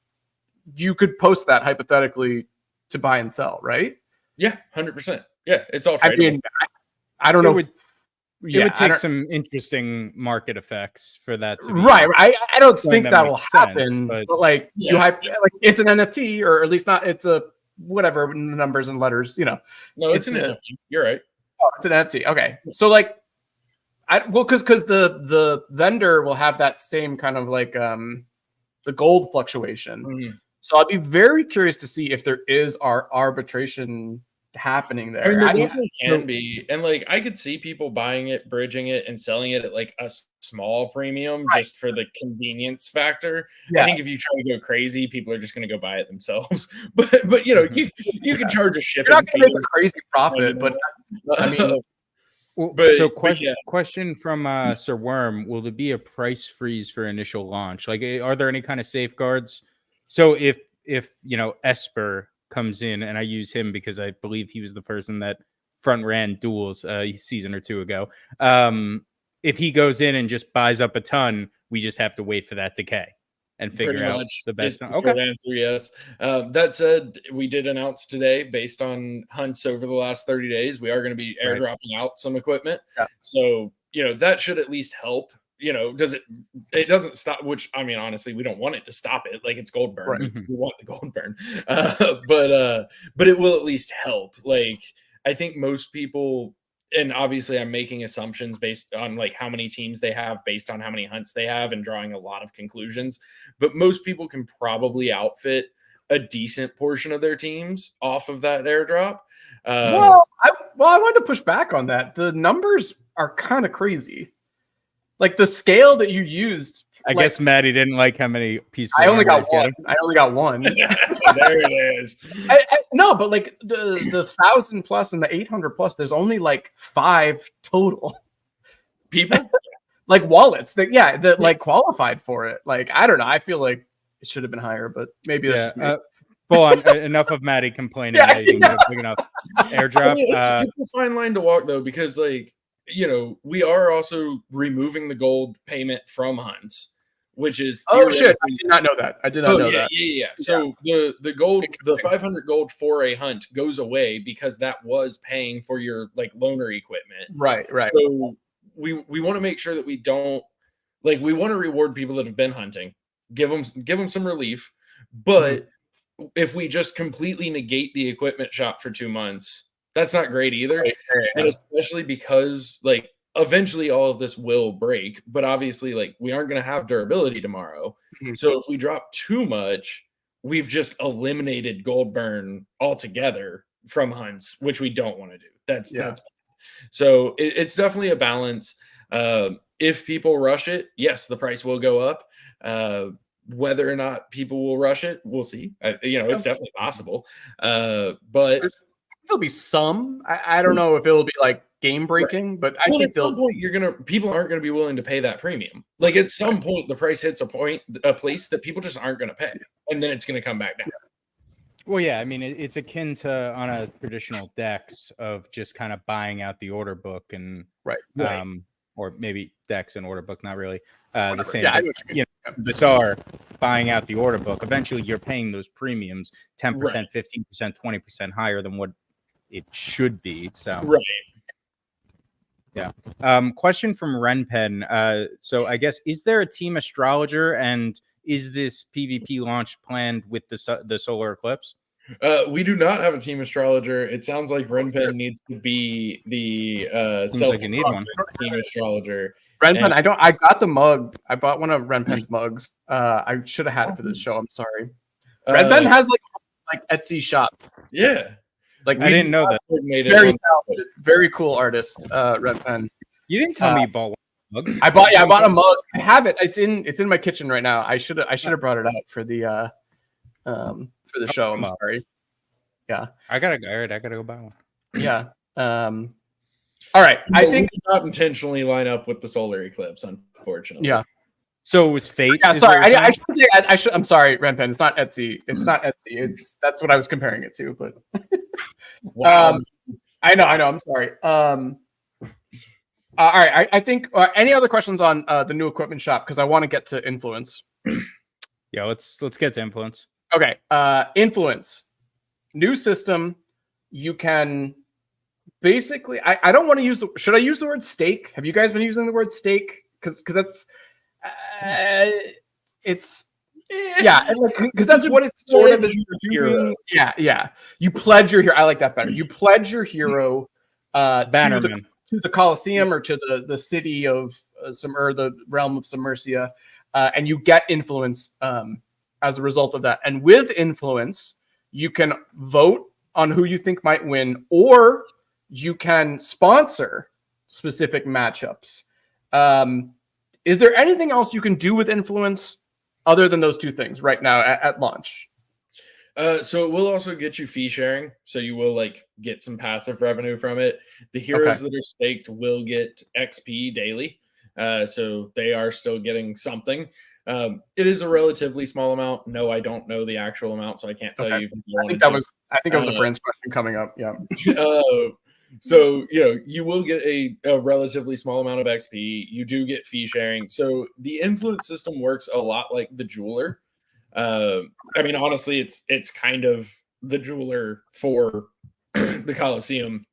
you could post that hypothetically to buy and sell, right? Yeah, 100%. Yeah, it's all tradable. I mean, I don't know. It would take some interesting market effects for that to be right. I don't think that will happen, but like you like it's an NFT, or at least not. It's a whatever numbers and letters. You know, no, it's an NFT. You're right. Oh, it's an NFT. Okay, so like, because the vendor will have that same kind of like the gold fluctuation. Mm-hmm. So I'd be very curious to see if there is arbitration happening there. I mean, there definitely can be, and like I could see people buying it, bridging it, and selling it at like a small premium just for the convenience factor. I think if you try to go crazy, people are just going to go buy it themselves. But you know, you can charge a shipping. You're not going to make a crazy profit, but I mean. Question from Sir Worm: will there be a price freeze for initial launch? Like, are there any kind of safeguards? So if you know Esper comes in, and I use him because I believe he was the person that front ran duels a season or two ago. If he goes in and just buys up a ton, we just have to wait for that decay and figure out the best. Short answer, yes. That said, we did announce today, based on hunts over the last 30 days, we are going to be airdropping out some equipment. Yeah. So, you know, that should at least help. You know, it doesn't stop, which I mean, honestly, we don't want it to stop it. Like, it's gold burn. Right. We want the gold burn. But it will at least help. Like, I think most people, and obviously I'm making assumptions based on like how many teams they have, based on how many hunts they have, and drawing a lot of conclusions. But most people can probably outfit a decent portion of their teams off of that airdrop. I wanted to push back on that. The numbers are kind of crazy. Like the scale that you used. I guess Maddie didn't like how many pieces. I only got one. There it is. No, but like the 1,000 plus and the 800 plus, there's only like 5 total people, like wallets that like qualified for it. Like I don't know. I feel like it should have been higher, but maybe that's just me. Go on. Enough of Maddie complaining. That you get a big enough airdrop. I mean, it's a fine line to walk though, because like, you know, we are also removing the gold payment from hunts, which is shit! I did not know that. I did not know that. Yeah. So the gold, the 500 gold for a hunt goes away because that was paying for your like loaner equipment. Right. So we want to make sure that we don't, like, we want to reward people that have been hunting, give them some relief, but if we just completely negate the equipment shop for 2 months, that's not great either. Right. And especially because like eventually all of this will break, but obviously like we aren't going to have durability tomorrow. Mm-hmm. So if we drop too much, we've just eliminated gold burn altogether from hunts, which we don't want to do. That's so it's definitely a balance. If people rush it, yes, the price will go up. Whether or not people will rush it, we'll see. It's definitely possible. But there'll be some. I don't know if it'll be like game breaking, but I think at some point people aren't gonna be willing to pay that premium. Like at some point, the price hits a place that people just aren't gonna pay, and then it's gonna come back down. Well, yeah, I mean it's akin to on a traditional DEX of just kind of buying out the order book and or maybe DEX and order book, not really the same. Yeah, Bizarre buying out the order book. Eventually, you're paying those premiums 10%, 15%, 20% higher than what it should be. So yeah. Question from Renpen. So I guess, is there a team astrologer, and is this PvP launch planned with the solar eclipse? We do not have a team astrologer. It sounds like Renpen needs to be the team astrologer. Renpen, I got the mug. I bought one of Renpen's mugs. I should have had it for this show. I'm sorry. Renpen has like Etsy shop. Yeah. Like I didn't know that. Very talented, very cool artist, Renpen. You didn't tell me you bought one. Mugs. I bought a mug. I have it. It's in my kitchen right now. I should have brought it out for the show. I'm sorry. Yeah. I gotta go buy one. Yeah. All right. I think we did not intentionally line up with the solar eclipse, unfortunately. Yeah. So it was fate. Yeah, sorry. I should say. I should. I'm sorry, Renpen. It's not Etsy. It's not Etsy. That's what I was comparing it to. But wow. I know. I'm sorry. All right. I think any other questions on the new equipment shop, because I want to get to influence. Yeah, let's get to influence. Okay. Influence. New system. You can basically. I don't want to use the. Should I use the word stake? Have you guys been using the word stake? Because that's. It's because that's what it's sort of is. Hero. Yeah. You pledge your hero. I like that better. You pledge your hero to the Colosseum or to the city of the realm of Submersia, and you get influence as a result of that. And with influence, you can vote on who you think might win, or you can sponsor specific matchups. Is there anything else you can do with influence other than those two things right now at launch? So it will also get you fee sharing. So you will get some passive revenue from it. The heroes that are staked will get XP daily. So they are still getting something. It is a relatively small amount. No, I don't know the actual amount, so I can't tell you. I think that was a friend's question coming up. Yeah. So, you will get a relatively small amount of XP. You do get fee sharing. So the influence system works a lot like the jeweler. I mean, honestly, it's kind of the jeweler for the Colosseum.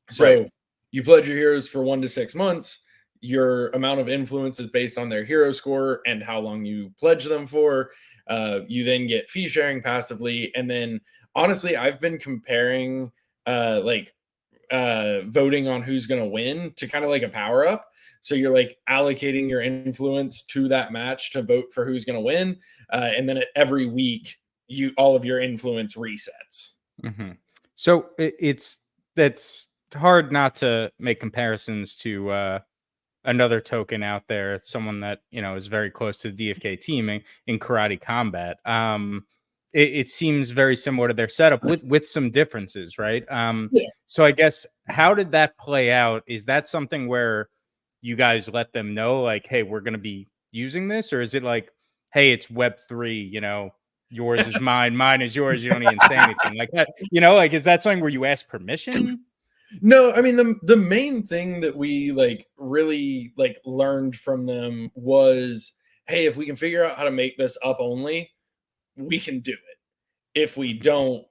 So you pledge your heroes for 1 to 6 months. Your amount of influence is based on their hero score and how long you pledge them for. You then get fee sharing passively. And then, honestly, I've been comparing voting on who's going to win to kind of like a power up. So you're allocating your influence to that match to vote for who's going to win. And then every week, all of your influence resets. Mm-hmm. So that's hard not to make comparisons to another token out there, someone that is very close to the DFK team in Karate Combat. It seems very similar to their setup with some differences, right? So I guess, how did that play out? Is that something where you guys let them know, hey, we're going to be using this? Or is it hey, it's Web3, yours is mine, mine is yours, you don't even say anything like that? Is that something where you ask permission? No, I mean, the main thing that we really learned from them was, hey, if we can figure out how to make this up only, we can do it. If we don't,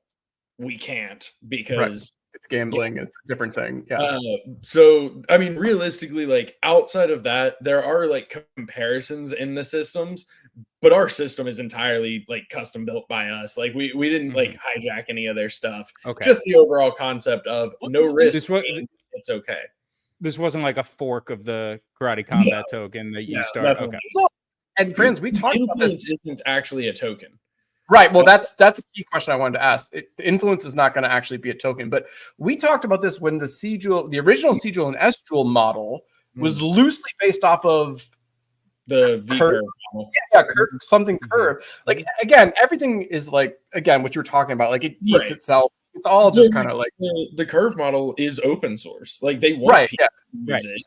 we can't, because it's gambling. It's a different thing. Yeah. So I mean, realistically, outside of that, there are comparisons in the systems, but our system is entirely custom built by us. We didn't hijack any of their stuff. Okay. Just the overall concept of no risk. It's okay. This wasn't a fork of the Karate Combat token that you started. Okay. And friends, we talked about this. Influence isn't actually a token. Right. Well, that's a key question I wanted to ask. Influence is not going to actually be a token, but we talked about this when the original C-Jewel and S-Jewel model was loosely based off of the V curve. Yeah, something curve. Again, everything is what you were talking about. It eats itself. It's all just kind of the curve model is open source. They want people to use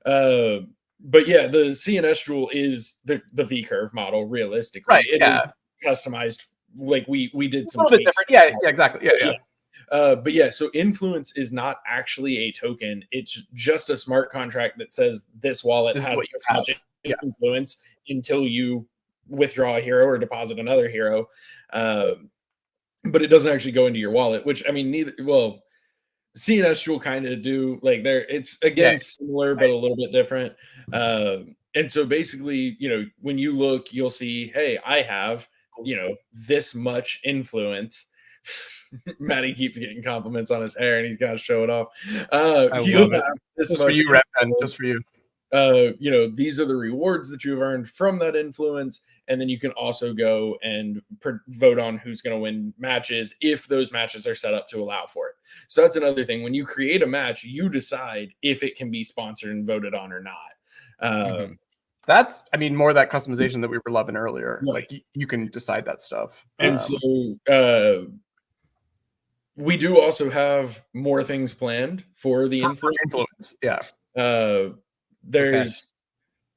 it, but yeah, the CNS jewel is the V curve model. Realistically, right? Yeah, customized. We did some a little bit different. Yeah, exactly. Yeah. But yeah, so influence is not actually a token. It's just a smart contract that says this wallet has this much influence until you withdraw a hero or deposit another hero. But it doesn't actually go into your wallet, which I mean, CNS Jewel kind of do it's again similar, but a little bit different. And so basically, when you look, you'll see, hey, I have, this much influence. Matty keeps getting compliments on his hair and he's got to show it off. Just for you, Redpen, just for you. These are the rewards that you've earned from that influence. And then you can also go and vote on who's going to win matches if those matches are set up to allow for it. So that's another thing. When you create a match, you decide if it can be sponsored and voted on or not. That's, more of that customization that we were loving earlier. Right. You can decide that stuff. And so, we do also have more things planned for the influence. Yeah. There's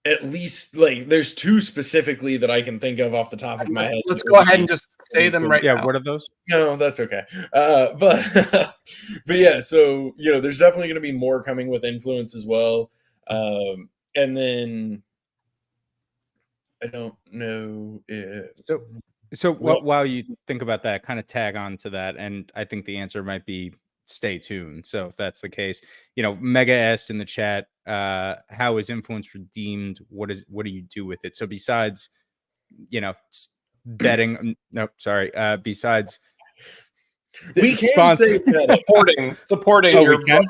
at least there's 2 specifically that I can think of off the top of my head. Let's go ahead and just say them right now. Yeah, what are those? No, that's okay. But yeah, so there's definitely going to be more coming with influence as well. And then I don't know if while you think about that, kind of tag on to that, and I think the answer might be stay tuned. So if that's the case, Mega asked in the chat, how is influence redeemed? What do you do with it? So besides, betting, besides we can say supporting oh, your we can?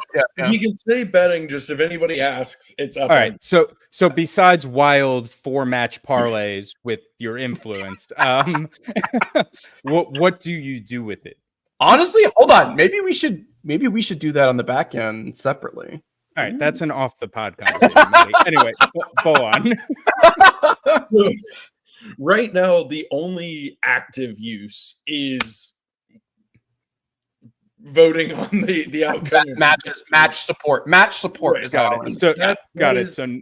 We can say betting, just if anybody asks, it's up. All right. So besides wild 4-match parlays with your influence, what do you do with it? Honestly, hold on. Maybe we should do that on the back end separately. All right, that's an off the pod conversation. Anyway, go on. Right now, the only active use is voting on the outcome. Match support. Match support is got it. So got it. So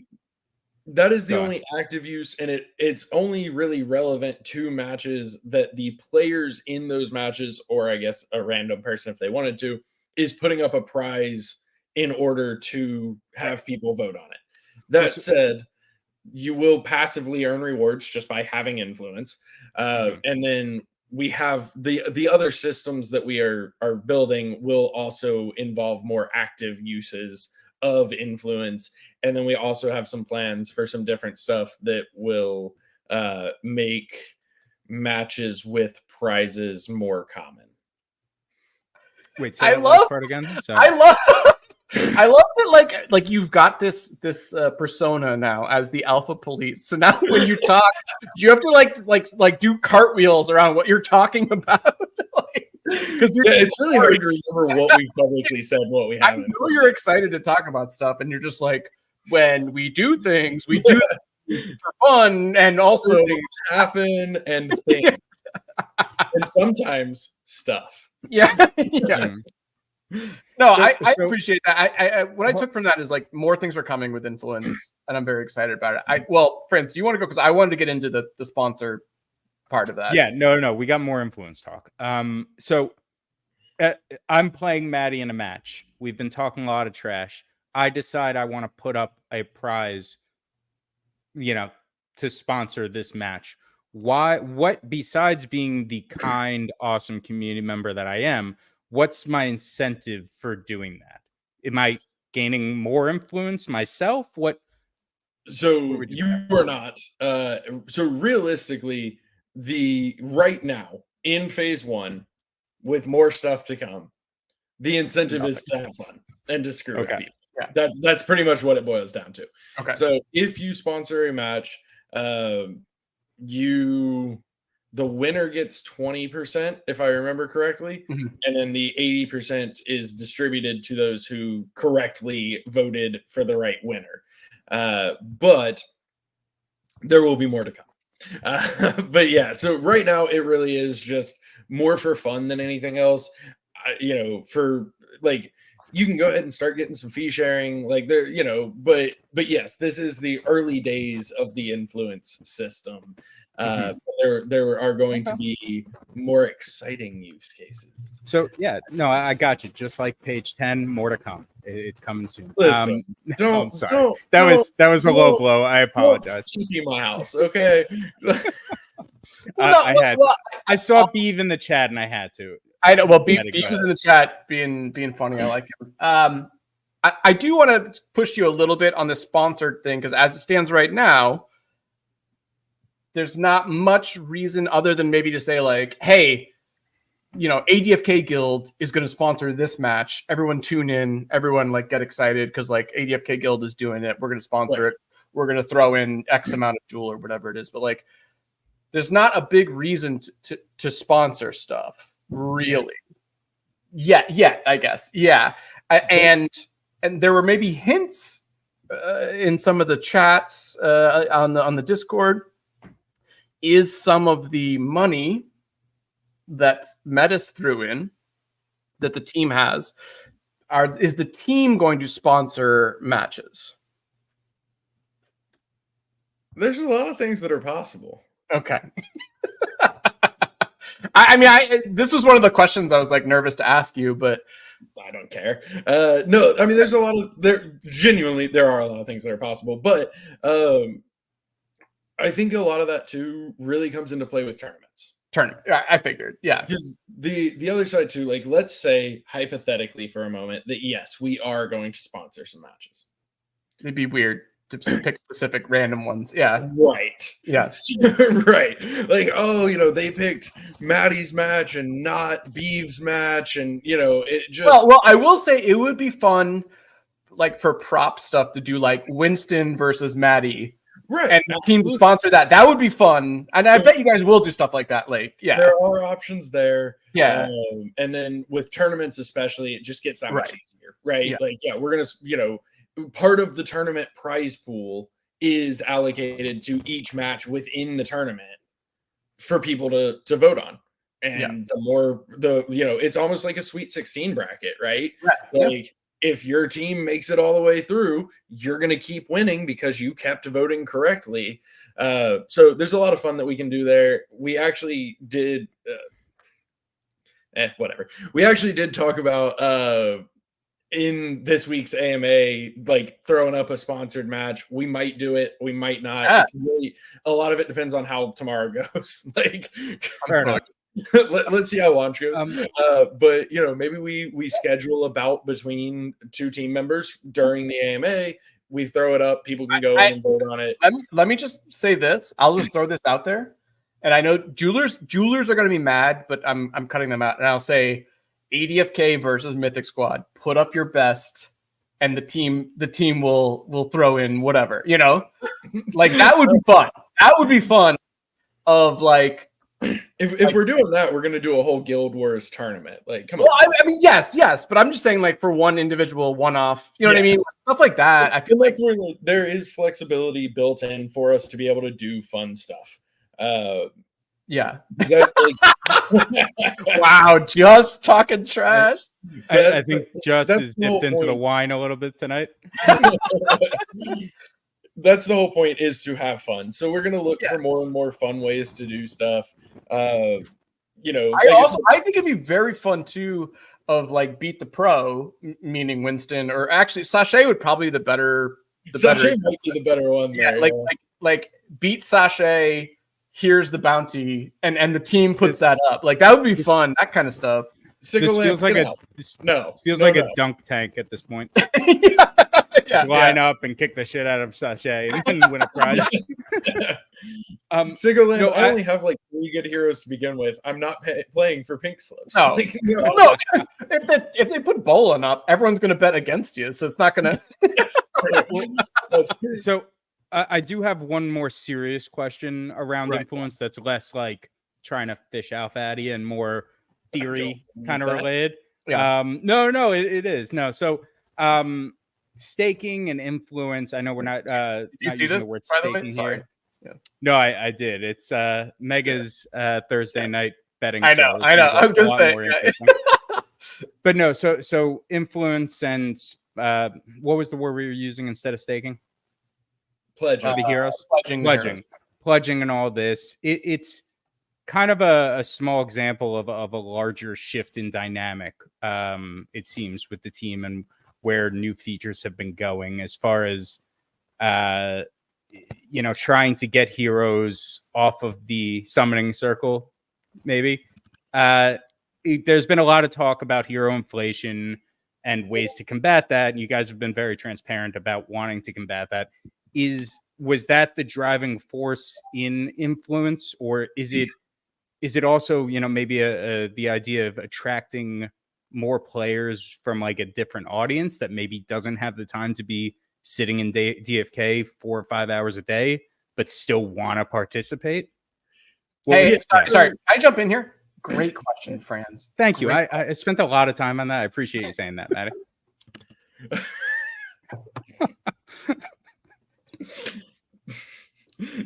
that is the only active use, and it's only really relevant to matches that the players in those matches, or I guess a random person if they wanted to, is putting up a prize in order to have people vote on it. That said, you will passively earn rewards just by having influence. And then we have the other systems that we are building will also involve more active uses of influence. And then we also have some plans for some different stuff that will make matches with prizes more common. Wait, say that last part again. I love that like you've got this persona now as the alpha police. So now when you talk, you have to like do cartwheels around what you're talking about. It's really hard to remember what we publicly said, what we haven't. I know you're excited to talk about stuff, and you're just like, when we do things, we do for fun, and also things happen and things, and sometimes stuff. Yeah. No, I appreciate that. What I took from that is like more things are coming with influence, and I'm very excited about it. Prince, do you want to go? Because I wanted to get into the sponsor part of that. Yeah, no, we got more influence talk. So I'm playing Maddie in a match. We've been talking a lot of trash. I decide I want to put up a prize, to sponsor this match. Why? What, besides being the kind, awesome community member that I am, what's my incentive for doing that? Am I gaining more influence myself? What? So you are not. So realistically, right now in phase 1, with more stuff to come, the incentive is to have fun and to screw with people. Yeah. That's pretty much what it boils down to. Okay. So if you sponsor a match, the winner gets 20%, if I remember correctly, and then the 80% is distributed to those who correctly voted for the right winner. But there will be more to come. But yeah, so right now it really is just more for fun than anything else. For like, you can go ahead and start getting some fee sharing, but yes, this is the early days of the influence system. There are going to be more exciting use cases. So yeah, no, I got you. Just like page 10, more to come. It's coming soon. Listen, I'm sorry. That was a low blow. I apologize. Keep my house, okay? I saw Beeve in the chat and I had to. I know. Well, Beeve was in the chat being funny. I like him. I do want to push you a little bit on the sponsored thing, because as it stands right now, there's not much reason other than maybe to say like, hey, ADFK Guild is going to sponsor this match. Everyone tune in. Everyone get excited because ADFK Guild is doing it. We're going to sponsor it. We're going to throw in X amount of jewel or whatever it is. But there's not a big reason to sponsor stuff, really. Yeah, I guess. Yeah. And there were maybe hints in some of the chats on the Discord. Is some of the money that Metis threw in that the team has, is the team going to sponsor matches? There's a lot of things that are possible. Okay. This was one of the questions I was like nervous to ask you, but I don't care. No, I mean, there are a lot of things that are possible, but I think a lot of that too really comes into play with tournaments. I figured, yeah. Because the other side too, like, let's say hypothetically for a moment that yes, we are going to sponsor some matches. It'd be weird to pick specific random ones. Yeah. Right. Yes. Right. Like, they picked Maddie's match and not Beeve's match, and it just. Well, I will say it would be fun, like for prop stuff, to do like Winston versus Maddie. Right. And the team to sponsor that. That would be fun. And I bet you guys will do stuff like that. Like, yeah. There are options there. Yeah. And then with tournaments especially, it just gets that much easier. Right. Yeah. Like, we're going to, part of the tournament prize pool is allocated to each match within the tournament for people to vote on. And the more it's almost like a Sweet 16 bracket, right? Like, if your team makes it all the way through, you're going to keep winning because you kept voting correctly. So there's a lot of fun that we can do there. We actually did, whatever. We actually did talk about, in this week's AMA, like throwing up a sponsored match. We might do it. We might not. Yeah. Really, a lot of it depends on how tomorrow goes. Like, let's see how launch goes. But maybe we schedule a bout between two team members during the AMA. We throw it up. People can go in and vote on it. Let me just say this. I'll just throw this out there. And I know jewelers are going to be mad, but I'm cutting them out. And I'll say ADFK versus Mythic Squad. Put up your best, and the team will throw in whatever. Like, that would be fun. That would be fun. Of like. If we're doing that, we're going to do a whole Guild Wars tournament. Like, come on. Well, I mean, yes, but I'm just saying, like, for one individual one-off, you know what I mean? Stuff like that. I feel like where there is flexibility built in for us to be able to do fun stuff. Yeah. That, wow, just talking trash. I think Just is dipped into the wine a little bit tonight. That's the whole point, is to have fun. So we're going to look for more and more fun ways to do stuff. I think it'd be very fun too, of like Beat the Pro, meaning Winston, or actually Sachet would probably be the better. Sachet might be the better one. Yeah, there, like beat Sachet. Here's the bounty, and the team puts that up. Like, that would be fun. That kind of stuff. This feels like a dunk tank at this point. Line up and kick the shit out of Sachet and win a prize. Sigurland, I only have like 3 good heroes to begin with. I'm not playing for pink slips. No, no. If they put Bolin up, everyone's going to bet against you, so it's not going to. So I do have one more serious question around influence that's less like trying to fish alpha at you and more theory kind of related. Yeah. No, it is. No, so staking and influence. I know we're not you see this, the word by the way? staking Sorry. here. Yeah. No, I did. It's Mega's Thursday night betting. I know. I was gonna say. But no, so influence and what was the word we were using instead of staking? Pledging the heroes. Pledging and all this. It's kind of a small example of a larger shift in dynamic, it seems, with the team and where new features have been going as far as trying to get heroes off of the summoning circle, maybe. There's been a lot of talk about hero inflation and ways to combat that, and you guys have been very transparent about wanting to combat that. Was that the driving force in influence, or is it also, maybe the idea of attracting more players from like a different audience that maybe doesn't have the time to be sitting in DFK 4 or 5 hours a day, but still want to participate? Hey, sorry. Can I jump in here? Great question, Franz. Thank you. I spent a lot of time on that. I appreciate you saying that, Matty.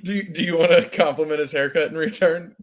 Do you want to compliment his haircut in return?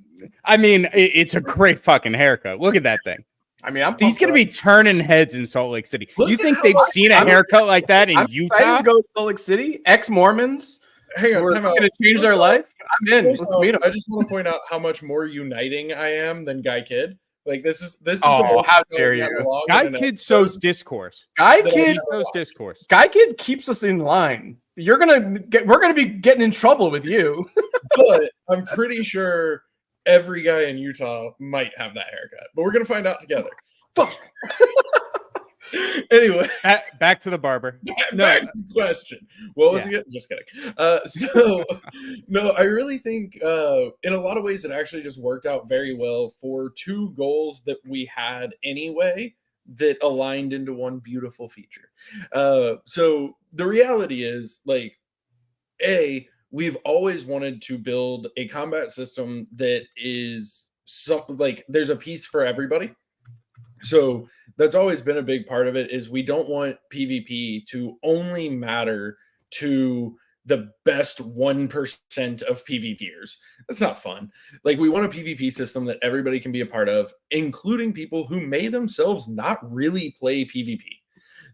I mean, it's a great fucking haircut. Look at that thing. I mean, he's going to be turning heads in Salt Lake City. Look you at think how they've seen a haircut like that in I'm Utah? excited to go to Salt Lake City. Ex-Mormons. Hang on, We're time out. going to change their life. I'm in. Let's meet them. I just want to point out how much more uniting I am than Guy Kid. Like this is the Oh, most how I've dare gotten you. along Guy in an Kid episode sows discourse. Guy that I Kid never Sows watched. discourse. Guy Kid keeps us in line. We're gonna be getting in trouble with you. But I'm pretty sure every guy in Utah might have that haircut. But we're gonna find out together. Anyway, Back to the barber. back to the question. What was it? Just kidding. So no, I really think in a lot of ways it actually just worked out very well for two goals that we had anyway that aligned into one beautiful feature. So the reality is, like, we've always wanted to build a combat system that is like there's a piece for everybody. So that's always been a big part of it, is we don't want PvP to only matter to the best 1% of PvPers. That's not fun. Like, we want a PvP system that everybody can be a part of, including people who may themselves not really play PvP.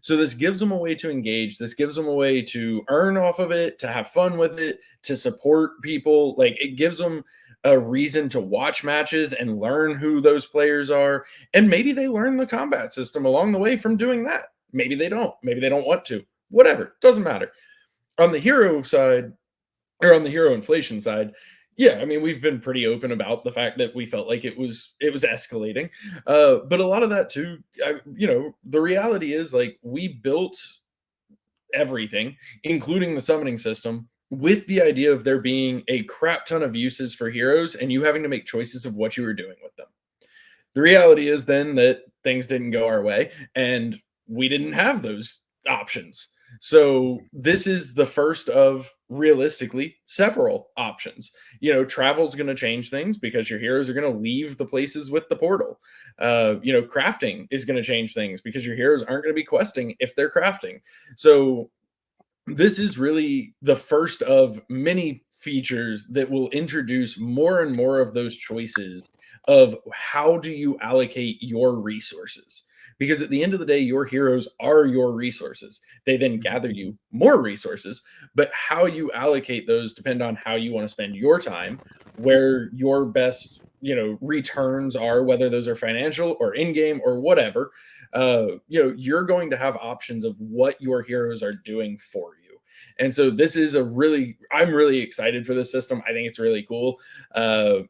So this gives them a way to engage. This gives them a way to earn off of it, to have fun with it, to support people. Like, it gives them a reason to watch matches and learn who those players are. And maybe they learn the combat system along the way from doing that. Maybe they don't. Maybe they don't want to. Whatever. Doesn't matter. On the hero side, or on the hero inflation side, yeah, I mean, we've been pretty open about the fact that we felt like it was escalating. But a lot of that too, the reality is, like, we built everything, including the summoning system, with the idea of there being a crap ton of uses for heroes and you having to make choices of what you were doing with them. The reality is then that things didn't go our way and we didn't have those options. So this is the first of, realistically, several options. Travel's going to change things because your heroes are going to leave the places with the portal. Crafting is going to change things because your heroes aren't going to be questing if they're crafting. So this is really the first of many features that will introduce more and more of those choices of how do you allocate your resources. Because at the end of the day, your heroes are your resources. They then gather you more resources, but how you allocate those depend on how you want to spend your time, where your best, returns are, whether those are financial or in-game or whatever. You're going to have options of what your heroes are doing for you. And so this is I'm really excited for this system. I think it's really cool. And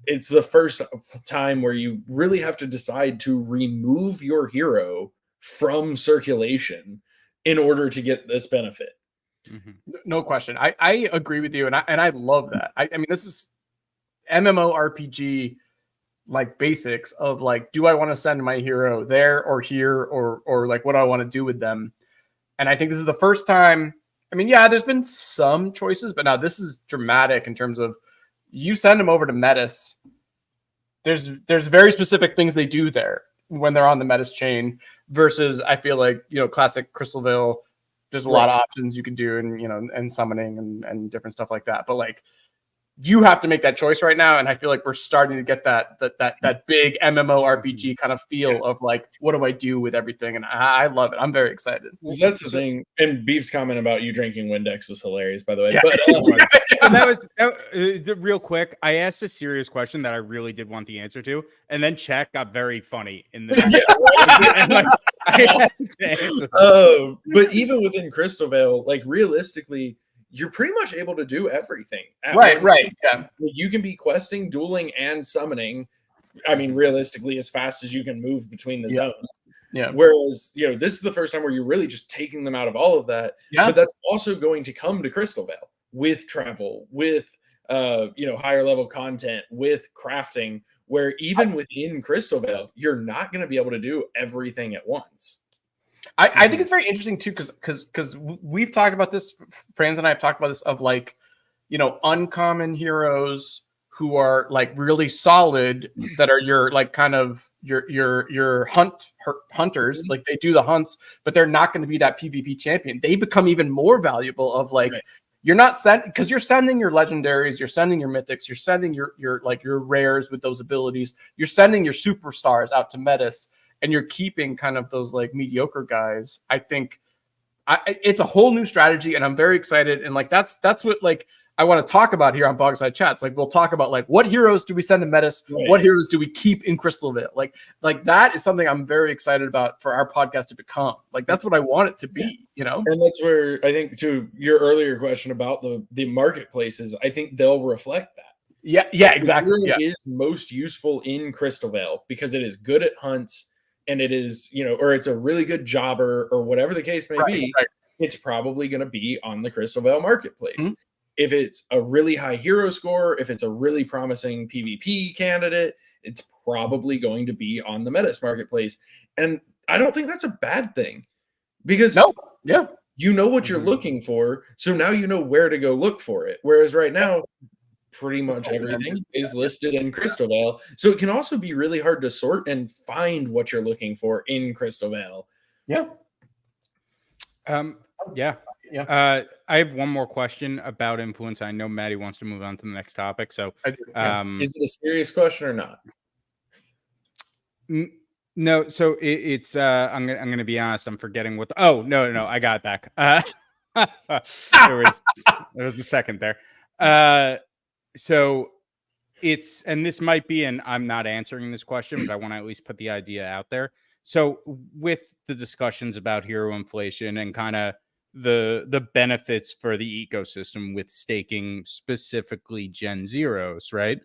it's the first time where you really have to decide to remove your hero from circulation in order to get this benefit. Mm-hmm. No question. I agree with you. And I love that. I mean, this is MMORPG, like, basics of, like, do I want to send my hero there or here, or like, what do I want to do with them? And I think this is the first time. I mean, yeah, there's been some choices, but now this is dramatic in terms of you send them over to Metis. There's very specific things they do there when they're on the Metis chain versus, I feel like, classic Crystalville. There's a lot of options you can do, and summoning and different stuff like that. But, like, you have to make that choice right now, and I feel like we're starting to get that big MMORPG kind of feel of, like, what do I do with everything? And I love it. I'm very excited. That's the thing. And Beef's comment about you drinking Windex was hilarious, by the way. Yeah. But that was real quick. I asked a serious question that I really did want the answer to, and then chat got very funny in the. But even within Crystal Vale, like, realistically, you're pretty much able to do everything. Right. Yeah. You can be questing, dueling, and summoning. I mean, realistically, as fast as you can move between the zones. Yeah. Whereas, this is the first time where you're really just taking them out of all of that. Yeah. But that's also going to come to Crystal Vale with travel, with higher level content, with crafting, where even within Crystal Vale, you're not going to be able to do everything at once. I think it's very interesting too, because we've talked about this, Franz and I have talked about this, of, like, uncommon heroes who are, like, really solid, that are your, like, kind of your hunters, like, they do the hunts, but they're not going to be that PvP champion. They become even more valuable of, like, you're not sending, because you're sending your legendaries, you're sending your mythics, you're sending your rares with those abilities, you're sending your superstars out to Metis, and you're keeping kind of those like mediocre guys. I think it's a whole new strategy, and I'm very excited. And like that's what like I want to talk about here on Bogside Chats. Like we'll talk about like what heroes do we send to Metis, what heroes do we keep in Crystal Vale. Like that is something I'm very excited about for our podcast to become. Like that's what I want it to be, you know. And that's where I think, to your earlier question about the marketplaces, I think they'll reflect that. Yeah, exactly. It is most useful in Crystal Vale because it is good at hunts, and it is, or it's a really good jobber, or whatever the case may be. Right. It's probably going to be on the Crystal Vale marketplace. Mm-hmm. If it's a really high hero score, if it's a really promising PvP candidate, it's probably going to be on the Metis marketplace. And I don't think that's a bad thing, because you know what you're looking for. So now you know where to go look for it. Whereas right now, pretty much everything is listed in Crystal Vale. So it can also be really hard to sort and find what you're looking for in Crystal Vale. Yeah. I have one more question about influence. I know Maddie wants to move on to the next topic. So, is it a serious question or not? No. So it's. I'm gonna be honest. I'm forgetting what. No. I got it back. There was a second there. So it's, and this might be, and I'm not answering this question, but I want to at least put the idea out there. So with the discussions about hero inflation and kind of the benefits for the ecosystem with staking specifically Gen Zeros, right?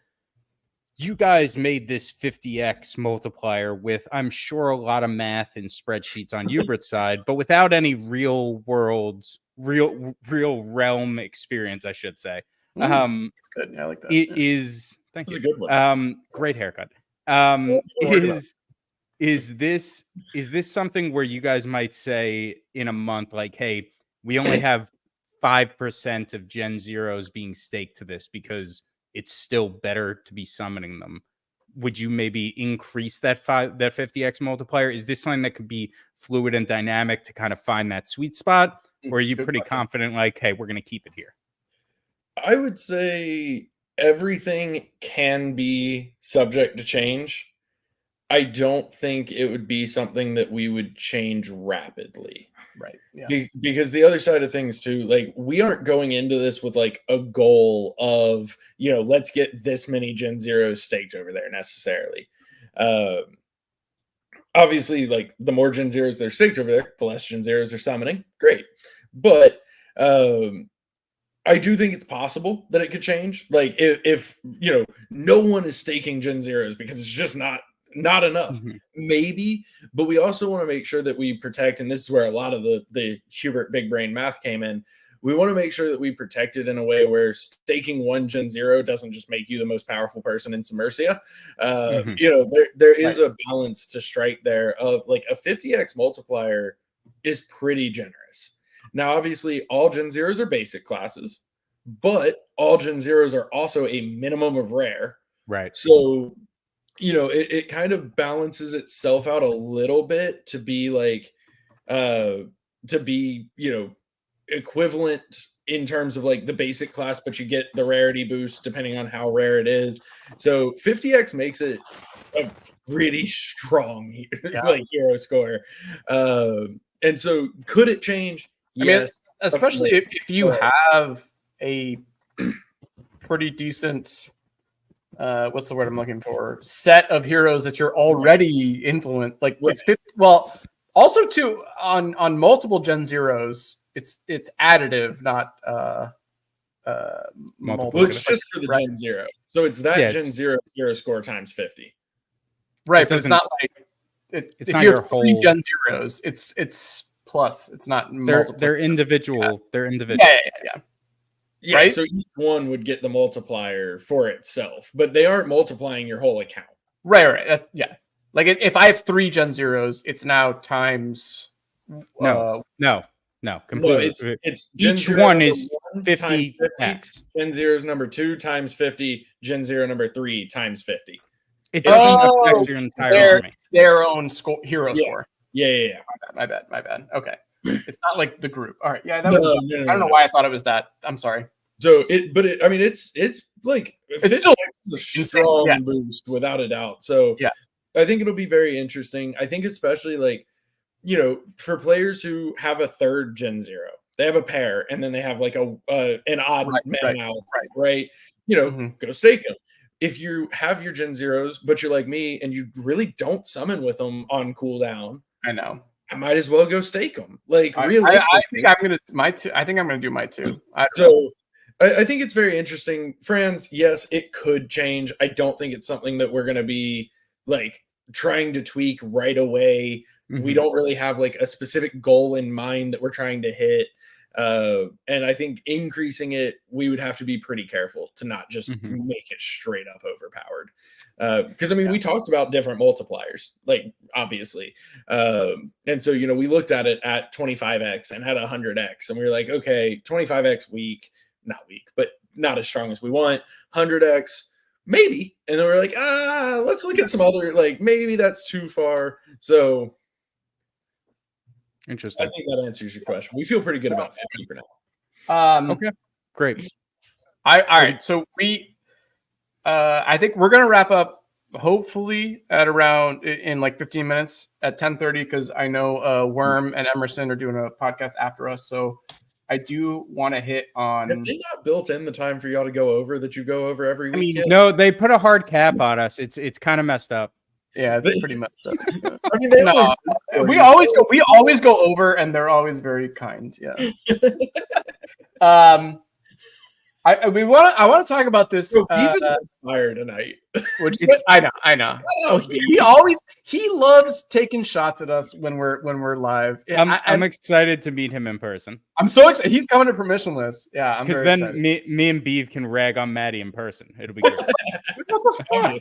You guys made this 50x multiplier with, I'm sure, a lot of math and spreadsheets on Hubert's side, but without any real realm experience, I should say. Good. Yeah, I like that. Thank you. That's a good one. Great haircut. Is this something where you guys might say in a month, like, hey, we only have 5% of Gen Zeros being staked to this because it's still better to be summoning them? Would you maybe increase that 50x multiplier? Is this something that could be fluid and dynamic to kind of find that sweet spot? Or are you pretty confident, like, hey, we're going to keep it here? I would say everything can be subject to change. I don't think it would be something that we would change rapidly. Right. Yeah. Because the other side of things too, like, we aren't going into this with like a goal of, let's get this many Gen Zeros staked over there necessarily. Obviously, like, the more Gen Zeros that are staked over there, the less Gen Zeros are summoning. Great. But I do think it's possible that it could change. Like, if no one is staking Gen Zeros because it's just not enough, maybe. But we also want to make sure that we protect, and this is where a lot of the Hubert big brain math came in. We want to make sure that we protect it in a way where staking one Gen Zero doesn't just make you the most powerful person in Submersia. There is a balance to strike there of, like, a 50x multiplier is pretty generous. Now, obviously, all Gen Zeros are basic classes, but all Gen Zeros are also a minimum of rare. Right. So, it kind of balances itself out a little bit to be like, equivalent in terms of like the basic class, but you get the rarity boost depending on how rare it is. So 50x makes it a pretty strong hero score. And so could it change? Yes. I mean, especially if you have a pretty decent what's the word I'm looking for? Set of heroes that you're already influenced. Like, it's 50, well, also too on multiple Gen Zeros, it's additive, not multiple. Well, it's just for the Gen Zero, so it's that Gen Zero hero score times 50. Right, but it's not like it's not your whole Gen Zeros. It's plus. It's not multiple. They're individual. Yeah. They're individual. Yeah, right? So each one would get the multiplier for itself, but they aren't multiplying your whole account. Right. That's, like if I have 3 Gen Zeros, it's now times. No, completely. No, it's each one is 50x. Gen Zero is number 2 times 50. Gen Zero number 3 times 50. It doesn't affect your entire army. Their own hero score. Yeah. My bad. Okay. It's not like the group. All right. Yeah. No, I don't know why I thought it was that. I'm sorry. So I mean, it's like it's still a strong boost without a doubt. So yeah, I think it'll be very interesting. I think especially like, for players who have a third Gen 0, they have a pair and then they have like an odd man out, right? Go stake them. If you have your Gen 0s, but you're like me and you really don't summon with them on cooldown, I know. I might as well go stake them. Like realistically, I think I'm gonna do my two. I think it's very interesting. Franz, yes, it could change. I don't think it's something that we're going to be like trying to tweak right away. Mm-hmm. We don't really have like a specific goal in mind that we're trying to hit. And I think increasing it, we would have to be pretty careful to not just make it straight up overpowered. Because I mean, we talked about different multipliers, like obviously. And so, we looked at it at 25x and had 100x, and we were like, okay, 25x weak. Not weak, but not as strong as we want. 100x, maybe. And then we're like, let's look at some other, like, maybe that's too far. So interesting. I think that answers your question. We feel pretty good about 50 for now. Okay, great. All right. So I think we're going to wrap up hopefully at around in like 15 minutes at 10:30, because I know Worm and Emerson are doing a podcast after us. So I do want to hit on. Have they not built in the time for y'all to go over that you go over every week? No, they put a hard cap on us. It's kind of messed up. Yeah, it's pretty messed up. I mean, we always go over, and they're always very kind. Yeah. I want to talk about this. Fire tonight. I know. He loves taking shots at us when we're live. I'm excited to meet him in person. I'm so excited. He's coming to permissionless. Yeah, I'm because then excited. me and Beeve can rag on Maddie in person. It'll be good. What the fuck?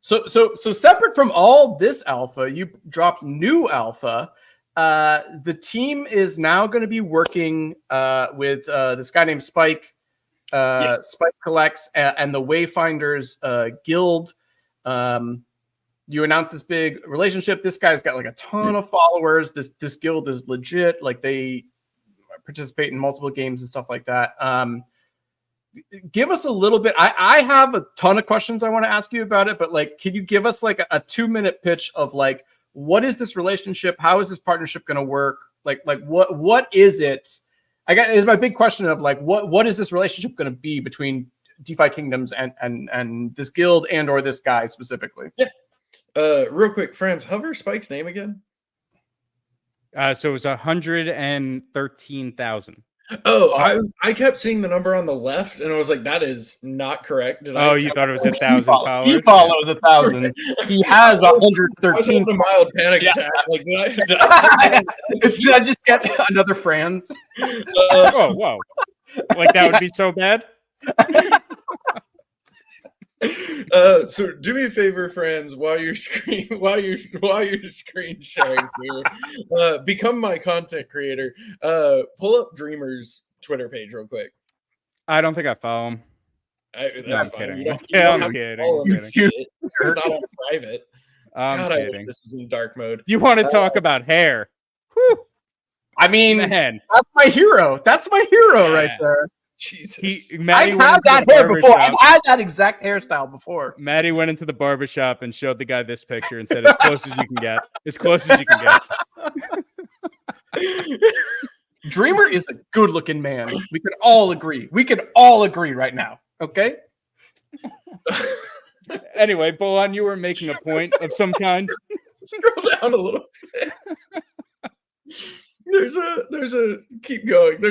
So separate from all this alpha, you dropped new alpha. The team is now going to be working with this guy named Spike. Spike Collects and the Wayfinders Guild. You announced this big relationship. This guy's got like a ton of followers. This guild is legit. Like they participate in multiple games and stuff like that. Give us a little bit. I have a ton of questions I want to ask you about it, but like, can you give us like a 2-minute pitch of like, what is this relationship? How is this partnership going to work? Like what is it? Is my big question of like, what is this relationship going to be between DeFi Kingdoms and this guild and or this guy specifically? Yeah. Real quick, Franz, hover Spike's name again. So it was 113,000. Oh, I kept seeing the number on the left, and I was like, "That is not correct." You thought it was 1,000 followers? He follows 1,000. He has 113. A mild panic attack. Like, did I just get another Franz? Whoa! Like that would be so bad. So do me a favor, friends, while you're screen sharing here, become my content creator. Pull up Dreamer's Twitter page real quick. I don't think I follow him. That's fine. I'm kidding. It's not on private. God, kidding. I wish this was in dark mode. You want to talk about hair? Whew. I mean, man. That's my hero. That's my hero right there. Jesus. I've had that hair before. I've had that exact hairstyle before. Maddie went into the barbershop and showed the guy this picture and said, as close as you can get. As close as you can get. Dreamer is a good-looking man. We can all agree. We can all agree right now. Okay? Anyway, Bolon, you were making a point of some kind. Scroll down a little bit. There's a keep going.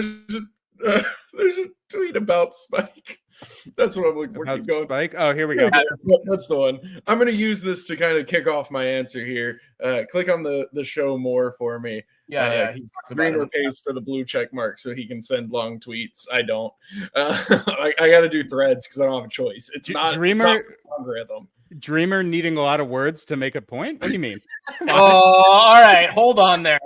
There's a tweet about Spike. That's what I'm looking for. Keep going. Spike? Oh, here we go. That's the one. I'm going to use this to kind of kick off my answer here. Click on the show more for me. Yeah. Dreamer pays for the blue check mark so he can send long tweets. I don't. I got to do threads because I don't have a choice. It's not algorithm. Dreamer needing a lot of words to make a point? What do you mean? All right. Hold on there.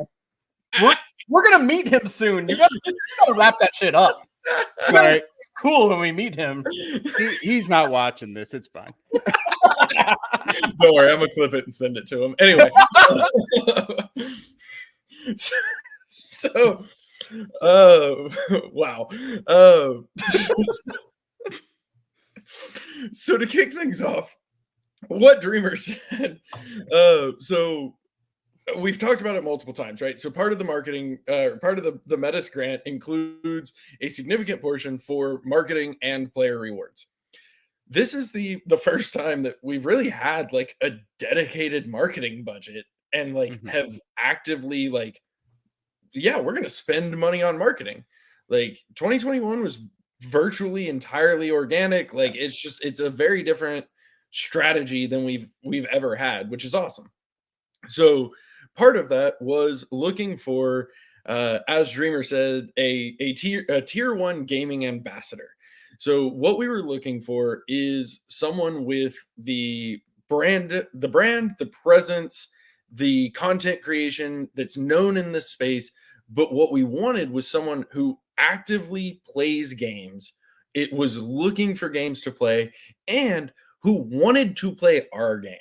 We're gonna meet him soon. You gotta wrap that shit up. Sorry. cool when we meet him. He's not watching this. It's fine. Don't worry, I'm gonna clip it and send it to him. Anyway, so, wow. So to kick things off, what Dreamer said. So we've talked about it multiple times, right? So part of the marketing, part of the Metis grant includes a significant portion for marketing and player rewards. This is the first time that we've really had like a dedicated marketing budget and like have actively like, yeah, we're going to spend money on marketing. Like 2021 was virtually entirely organic. Like it's a very different strategy than we've ever had, which is awesome. So part of that was looking for, as Dreamer said, a tier one gaming ambassador. So what we were looking for is someone with the brand, the presence, the content creation that's known in this space. But what we wanted was someone who actively plays games. It was looking for games to play and who wanted to play our game.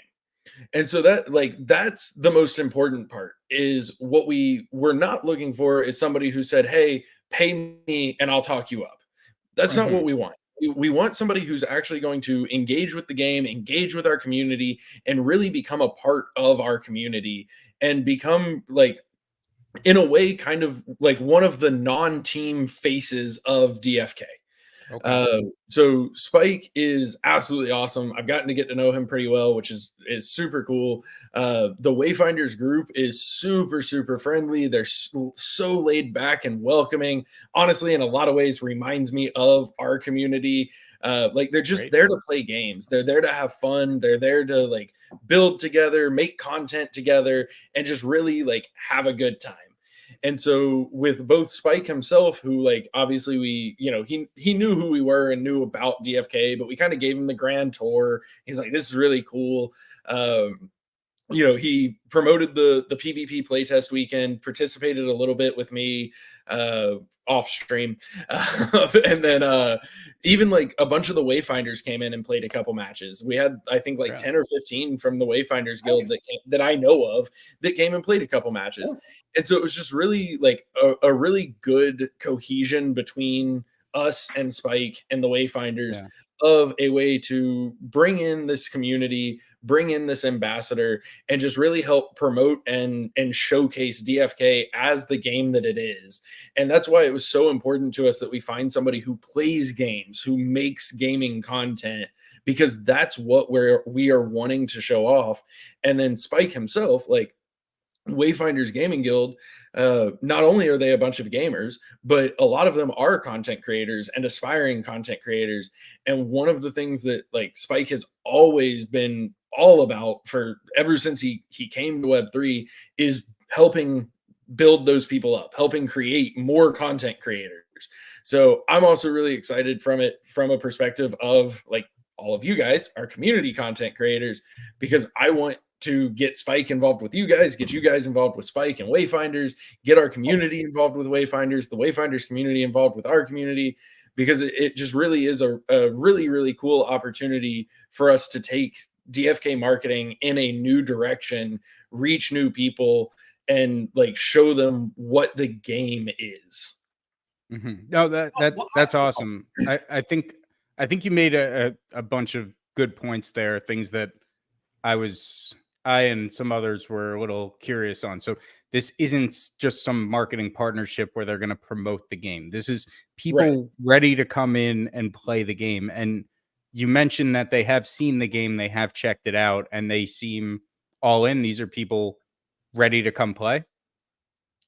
And so that's the most important part, is what we're not looking for is somebody who said, hey, pay me and I'll talk you up. That's not what we want. We want somebody who's actually going to engage with the game, engage with our community, and really become a part of our community and become, like, in a way, kind of like one of the non-team faces of DFK. Okay. So Spike is absolutely awesome. I've gotten to get to know him pretty well, which is super cool. The Wayfinders group is super friendly. They're so laid back and welcoming. Honestly, in a lot of ways, reminds me of our community. Like they're just there to play games. They're there to have fun. They're there to like build together, make content together, and just really like have a good time. And so with both Spike himself, who like obviously we, you know, he knew who we were and knew about DFK, but we kind of gave him the grand tour. He's like, this is really cool. You know, he promoted the PvP playtest weekend, participated a little bit with me off stream. And then even like a bunch of the Wayfinders came in and played a couple matches. We had, I think, like 10 or 15 from the Wayfinders guild that I know of that came and played a couple matches. And so it was just really like a really good cohesion between us and Spike and the Wayfinders of a way to bring in this community, bring in this ambassador, and just really help promote and showcase DFK as the game that it is. And that's why it was so important to us that we find somebody who plays games, who makes gaming content, because that's what we are wanting to show off. And then Spike himself, like, Wayfinders Gaming Guild, not only are they a bunch of gamers, but a lot of them are content creators and aspiring content creators. And one of the things that like Spike has always been all about for ever since he came to Web3 is helping build those people up, helping create more content creators. So I'm also really excited from it from a perspective of like all of you guys, our community content creators, because I want to get Spike involved with you guys, get you guys involved with Spike and Wayfinders, get our community involved with Wayfinders, the Wayfinders community involved with our community, because it just really is a really, really cool opportunity for us to take DFK marketing in a new direction, reach new people, and like show them what the game is. No, that's awesome. I think you made a bunch of good points there, things that I and some others were a little curious on. So this isn't just some marketing partnership where they're going to promote the game. This is people ready to come in and play the game. And you mentioned that they have seen the game, they have checked it out, and they seem all in. These are people ready to come play.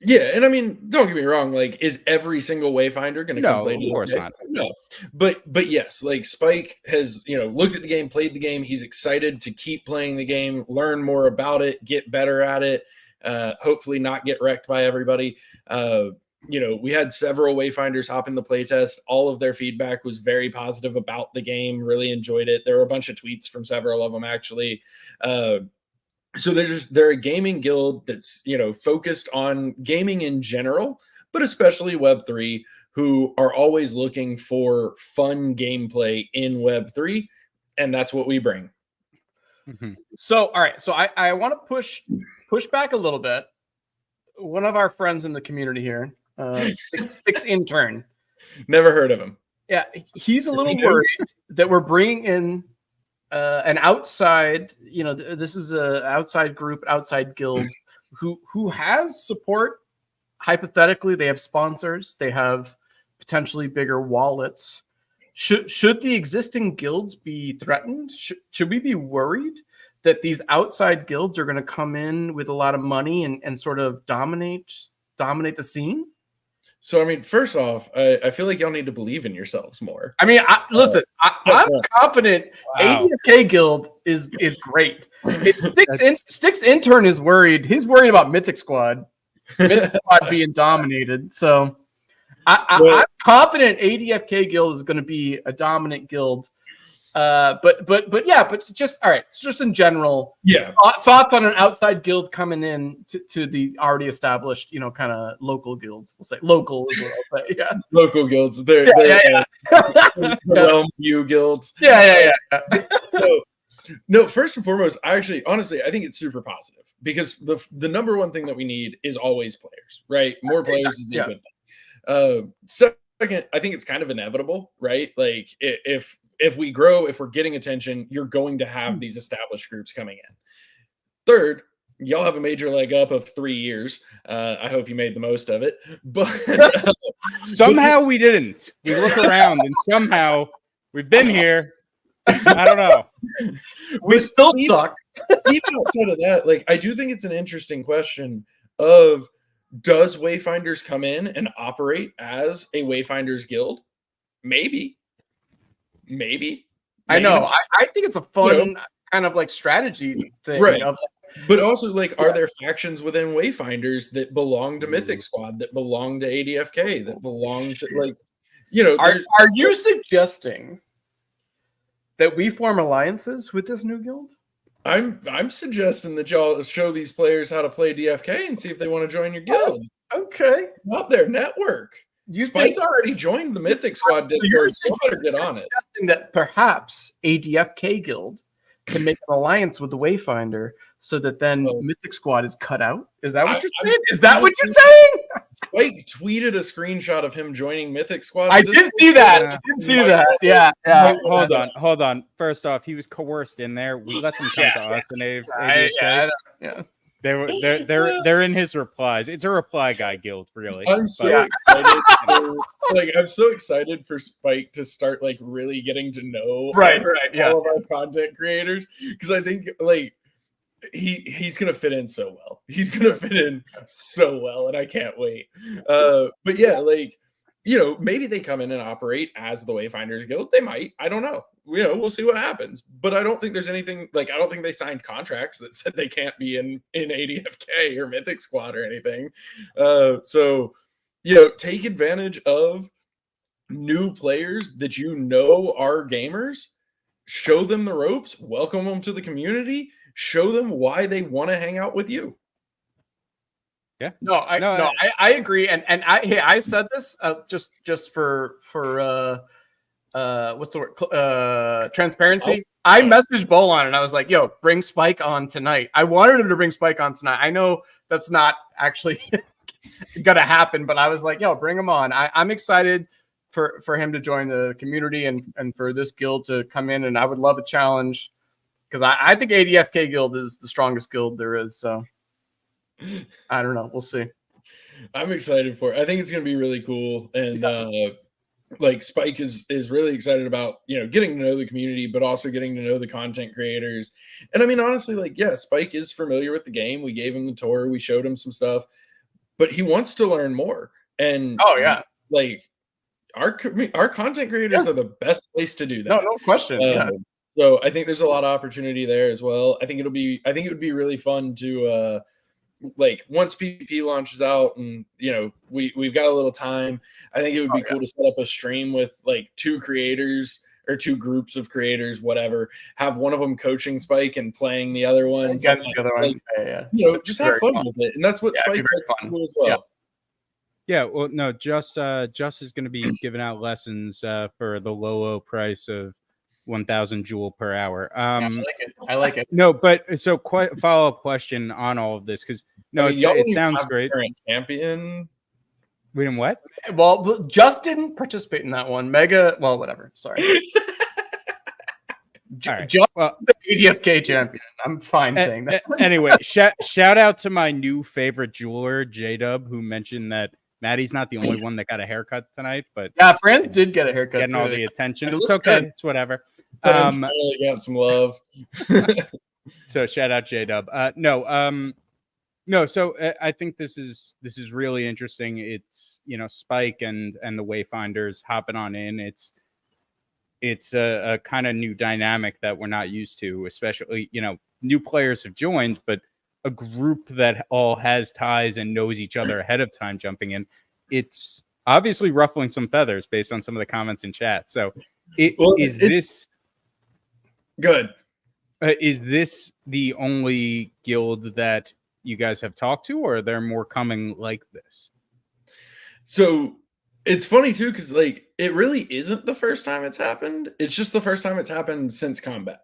Yeah, and I mean, don't get me wrong. Like, is every single Wayfinder going to come play? No, of course not. No, but yes, like Spike has, you know, looked at the game, played the game. He's excited to keep playing the game, learn more about it, get better at it. Hopefully, not get wrecked by everybody. You know, we had several Wayfinders hop in the playtest. All of their feedback was very positive about the game. Really enjoyed it. There were a bunch of tweets from several of them actually. So they're a gaming guild that's, you know, focused on gaming in general, but especially Web3, who are always looking for fun gameplay in Web3, and that's what we bring. So, all right. So I want to push back a little bit. One of our friends in the community here, six intern. Never heard of him. Yeah, he's a little worried that we're bringing in an outside, this is a outside group, outside guild who has support. Hypothetically, they have sponsors, they have potentially bigger wallets. Should the existing guilds be threatened? Should we be worried that these outside guilds are going to come in with a lot of money and sort of dominate the scene? So, I mean, first off, I feel like y'all need to believe in yourselves more. I mean, I'm confident. Wow. ADFK Guild is great. It's Six Intern is worried. He's worried about Mythic Squad. Mythic Squad being dominated. So I'm confident ADFK Guild is going to be a dominant guild. But just all right. Just in general, thoughts on an outside guild coming in to the already established, kind of local guilds. We'll say local is what I'll say. Yeah, local guilds. They're realm view guilds. Yeah. No, first and foremost, honestly, I think it's super positive because the number one thing that we need is always players, right? More players is a good thing. Second, I think it's kind of inevitable, right? Like if we grow, if we're getting attention, you're going to have these established groups coming in. Third, y'all have a major leg up of 3 years. I hope you made the most of it. But somehow we didn't. We look around and somehow we've been here. I don't know. We still suck. Even outside of that, like I do think it's an interesting question of does Wayfinders come in and operate as a Wayfinders guild? Maybe. I know. I think it's a fun kind of like strategy thing. Right. But also, like, are there factions within Wayfinders that belong to Mythic Squad, that belong to ADFK, that belong to, like, Are you suggesting that we form alliances with this new guild? I'm suggesting that y'all show these players how to play DFK and see if they want to join your guild. Okay. Not their network. Spike already joined the Mythic Squad Discord, so you better get on it. That perhaps ADFK Guild can make an alliance with the Wayfinder so that then Mythic Squad is cut out? Is that what you're saying? Is that what you're saying? Spike tweeted a screenshot of him joining Mythic Squad. I did see that. Yeah. Hold on. First off, he was coerced in there. We let them come to us and ADFK. They're in his replies. It's a reply guy guild, really. I'm so excited. I'm so excited for Spike to start like really getting to know all of our content creators, because I think like he's gonna fit in so well. He's gonna fit in so well, and I can't wait. But yeah, like, maybe they come in and operate as the Wayfinders Guild. They might. I don't know. We'll see what happens. But I don't think there's anything, like, I don't think they signed contracts that said they can't be in ADFK or Mythic Squad or anything. So, take advantage of new players that are gamers. Show them the ropes. Welcome them to the community. Show them why they want to hang out with you. Yeah. I agree. And I said this just for what's the word? Transparency. I messaged Bolon and I was like, yo, bring Spike on tonight. I wanted him to bring Spike on tonight. I know that's not actually gonna happen, but I was like, yo, bring him on. I'm excited for him to join the community and for this guild to come in, and I would love a challenge because I think ADFK guild is the strongest guild there is. So I don't know. We'll see. I'm excited for it. I think it's going to be really cool. And like Spike is really excited about, getting to know the community, but also getting to know the content creators. And I mean, honestly, like, yeah, Spike is familiar with the game. We gave him the tour. We showed him some stuff, but he wants to learn more. And like our content creators are the best place to do that. No question. So I think there's a lot of opportunity there as well. I think it would be really fun to, like, once PvP launches out and we've got a little time, I think it would be cool to set up a stream with like 2 creators or 2 groups of creators, whatever, have one of them coaching Spike and playing the other one. Just have fun with And that's what Spike does as well. Yeah, well, no, Just is going to be giving out lessons for the low price of 1,000 joule per hour. I like it. No, but so follow up question on all of this because it sounds great. Current champion. We didn't what? Well, Just didn't participate in that one. Mega, well, whatever. Sorry. Right. Just the DFK champion. I'm fine saying that. Anyway, shout out to my new favorite jeweler, J-Dub, who mentioned that Maddie's not the only one that got a haircut tonight, but yeah, Franz did get a haircut. Getting all the attention. It's okay. Good. It's whatever. Really got some love. So shout out J-Dub. No. So I think this is really interesting. It's Spike and the Wayfinders hopping on in. It's a kind of new dynamic that we're not used to, especially new players have joined, but a group that all has ties and knows each other ahead of time jumping in. It's obviously ruffling some feathers based on some of the comments in chat. So is this good? Is this the only guild that you guys have talked to, or are there more coming like this? So it's funny too, because it really isn't the first time it's happened. It's just the first time it's happened since combat.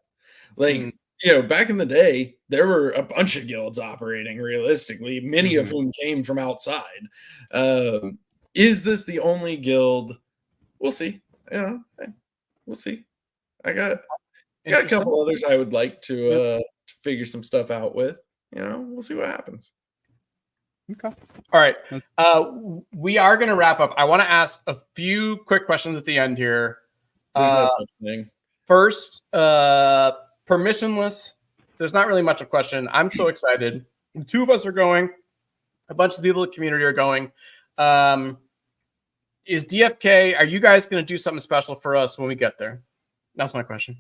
Back in the day, there were a bunch of guilds operating realistically, many of whom came from outside. Is this the only guild? We'll see. We'll see. I got a couple others I would like to figure some stuff out with. We'll see what happens. Okay. All right. We are going to wrap up. I want to ask a few quick questions at the end here. There's no such thing. First, permissionless. There's not really much of a question. I'm so excited. The two of us are going. A bunch of people in the community are going. Is DFK, are you guys going to do something special for us when we get there? That's my question.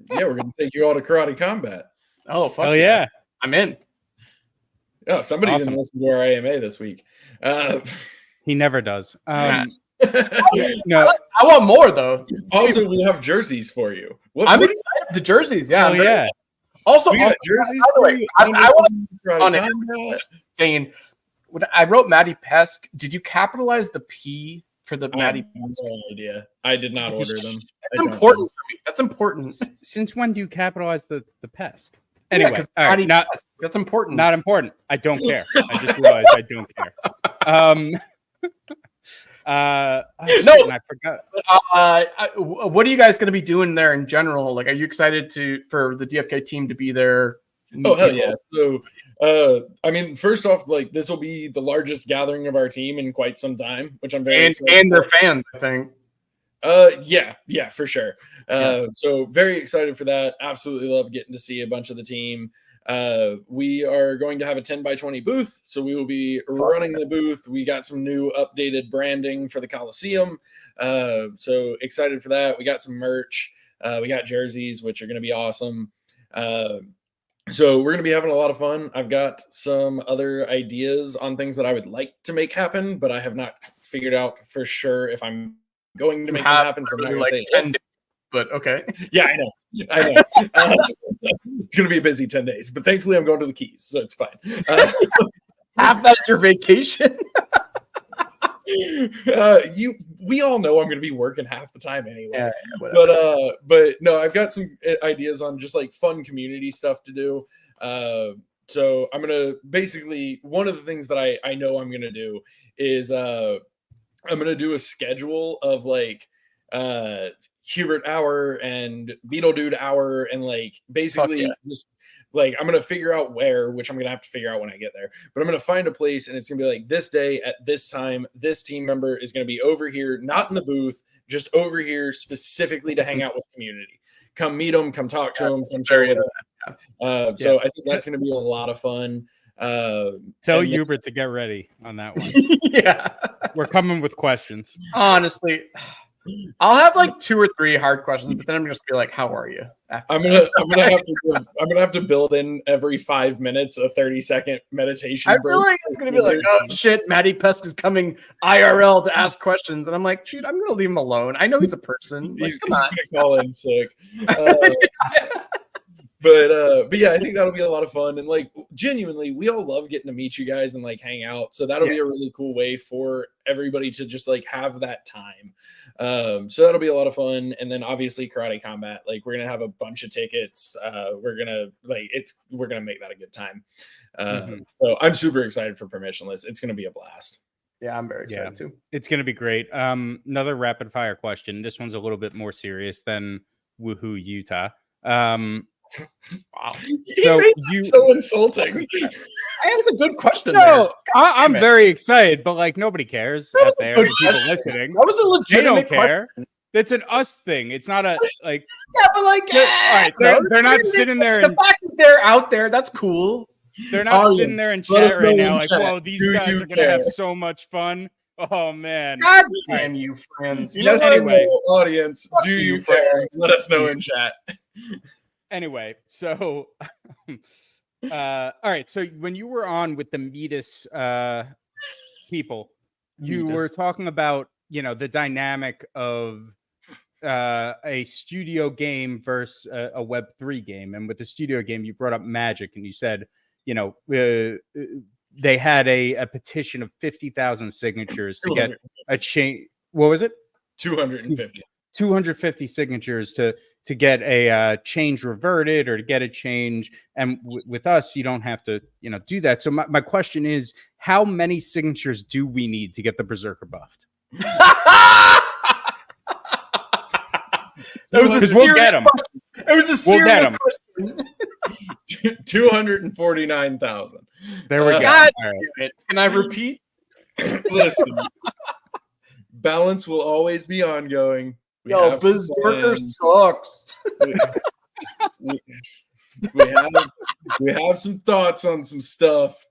Yeah, we're going to take you all to karate combat. Oh, fuck yeah. I'm in. Oh, somebody didn't listen to our AMA this week. He never does. No, I want more though. Also, we have jerseys for you. I'm excited for the jerseys. Yeah. Yeah. Also, we got jerseys. By the way, I want to saying when I wrote Maddie Pesk, did you capitalize the P for the Maddie? I have no idea. I did not order them. That's important for me. That's important. Since when do you capitalize the Pesk? Anyway, that's important. Not important. I don't care. I just realized I don't care. I forgot. What are you guys going to be doing there in general? Are you excited for the DFK team to be there? Oh hell yeah! So, first off, this will be the largest gathering of our team in quite some time, which I'm very excited and their fans, I think. Yeah, for sure. So very excited for that. Absolutely love getting to see a bunch of the team. We are going to have a 10x20 booth, so we will be running the booth. We got some new updated branding for the Coliseum, so excited for that. We got some merch. We got jerseys, which are going to be awesome. So we're going to be having a lot of fun. I've got some other ideas on things that I would like to make happen, but I have not figured out for sure if I'm going to make them happen. So I'm not going to say 10 days, but okay. Yeah, I know. It's going to be a busy 10 days, but thankfully I'm going to the Keys, so it's fine. Half that is your vacation. We all know I'm going to be working half the time anyway. Yeah, but no, I've got some ideas on just fun community stuff to do. So I'm going to basically, one of the things that I know I'm going to do is I'm going to do a schedule of Hubert hour and Beetle Dude hour and basically just I'm going to figure out where, which I'm going to have to figure out when I get there, but I'm going to find a place and it's going to be this day at this time, this team member is going to be over here, not in the booth, just over here specifically to hang out with community. Come meet them, come talk to them, come share with them. So I think that's going to be a lot of fun. Tell Hubert to get ready on that one. Yeah. We're coming with questions. Honestly, I'll have 2 or 3 hard questions, but then I'm just gonna be how are you? I'm gonna have to build in every 5 minutes a 30-second meditation. I feel like it's gonna be oh shit, Maddie Pesk is coming IRL to ask questions, and I'm shoot, I'm gonna leave him alone. I know he's a person. He's gonna call in sick. But yeah, I think that'll be a lot of fun. And genuinely, we all love getting to meet you guys and like hang out. So that'll be a really cool way for everybody to just like have that time. So that'll be a lot of fun. And then obviously Karate Combat, like we're gonna have a bunch of tickets. We're gonna make that a good time. So I'm super excited for Permissionless. It's gonna be a blast. Yeah, I'm very excited too. It's gonna be great. Another rapid fire question. This one's a little bit more serious than Woohoo Utah. Wow. So insulting. That's a good question. No, I'm very excited, but like nobody cares out there. The people listening. That was a legitimate They don't care. It's an us thing. It's not a like. Yeah, but like, all right, they're not sitting there. The fact that they're out there, that's cool. They're not sitting there in chat right now, like, "Whoa, these guys are gonna have so much fun." Oh man! God damn you, friends. Anyway, audience, do you care? Let us know in chat. Anyway, so all right. So when you were on with the Metis people, you were talking about, you know, the dynamic of a studio game versus a Web3 game. And with the studio game, you brought up Magic, and you said, you know, they had a petition of 50,000 signatures to get a change. What was it? 250 signatures to get a change reverted or to get a change. And with us, you don't have to, you know, do that. So my question is, how many signatures do we need to get the Berserker buffed? Because we'll get them. It was a serious question. 249,000. There we go. God damn it. Can I repeat? Listen, balance will always be ongoing. Yo, Berserker sucks. We have some thoughts on some stuff.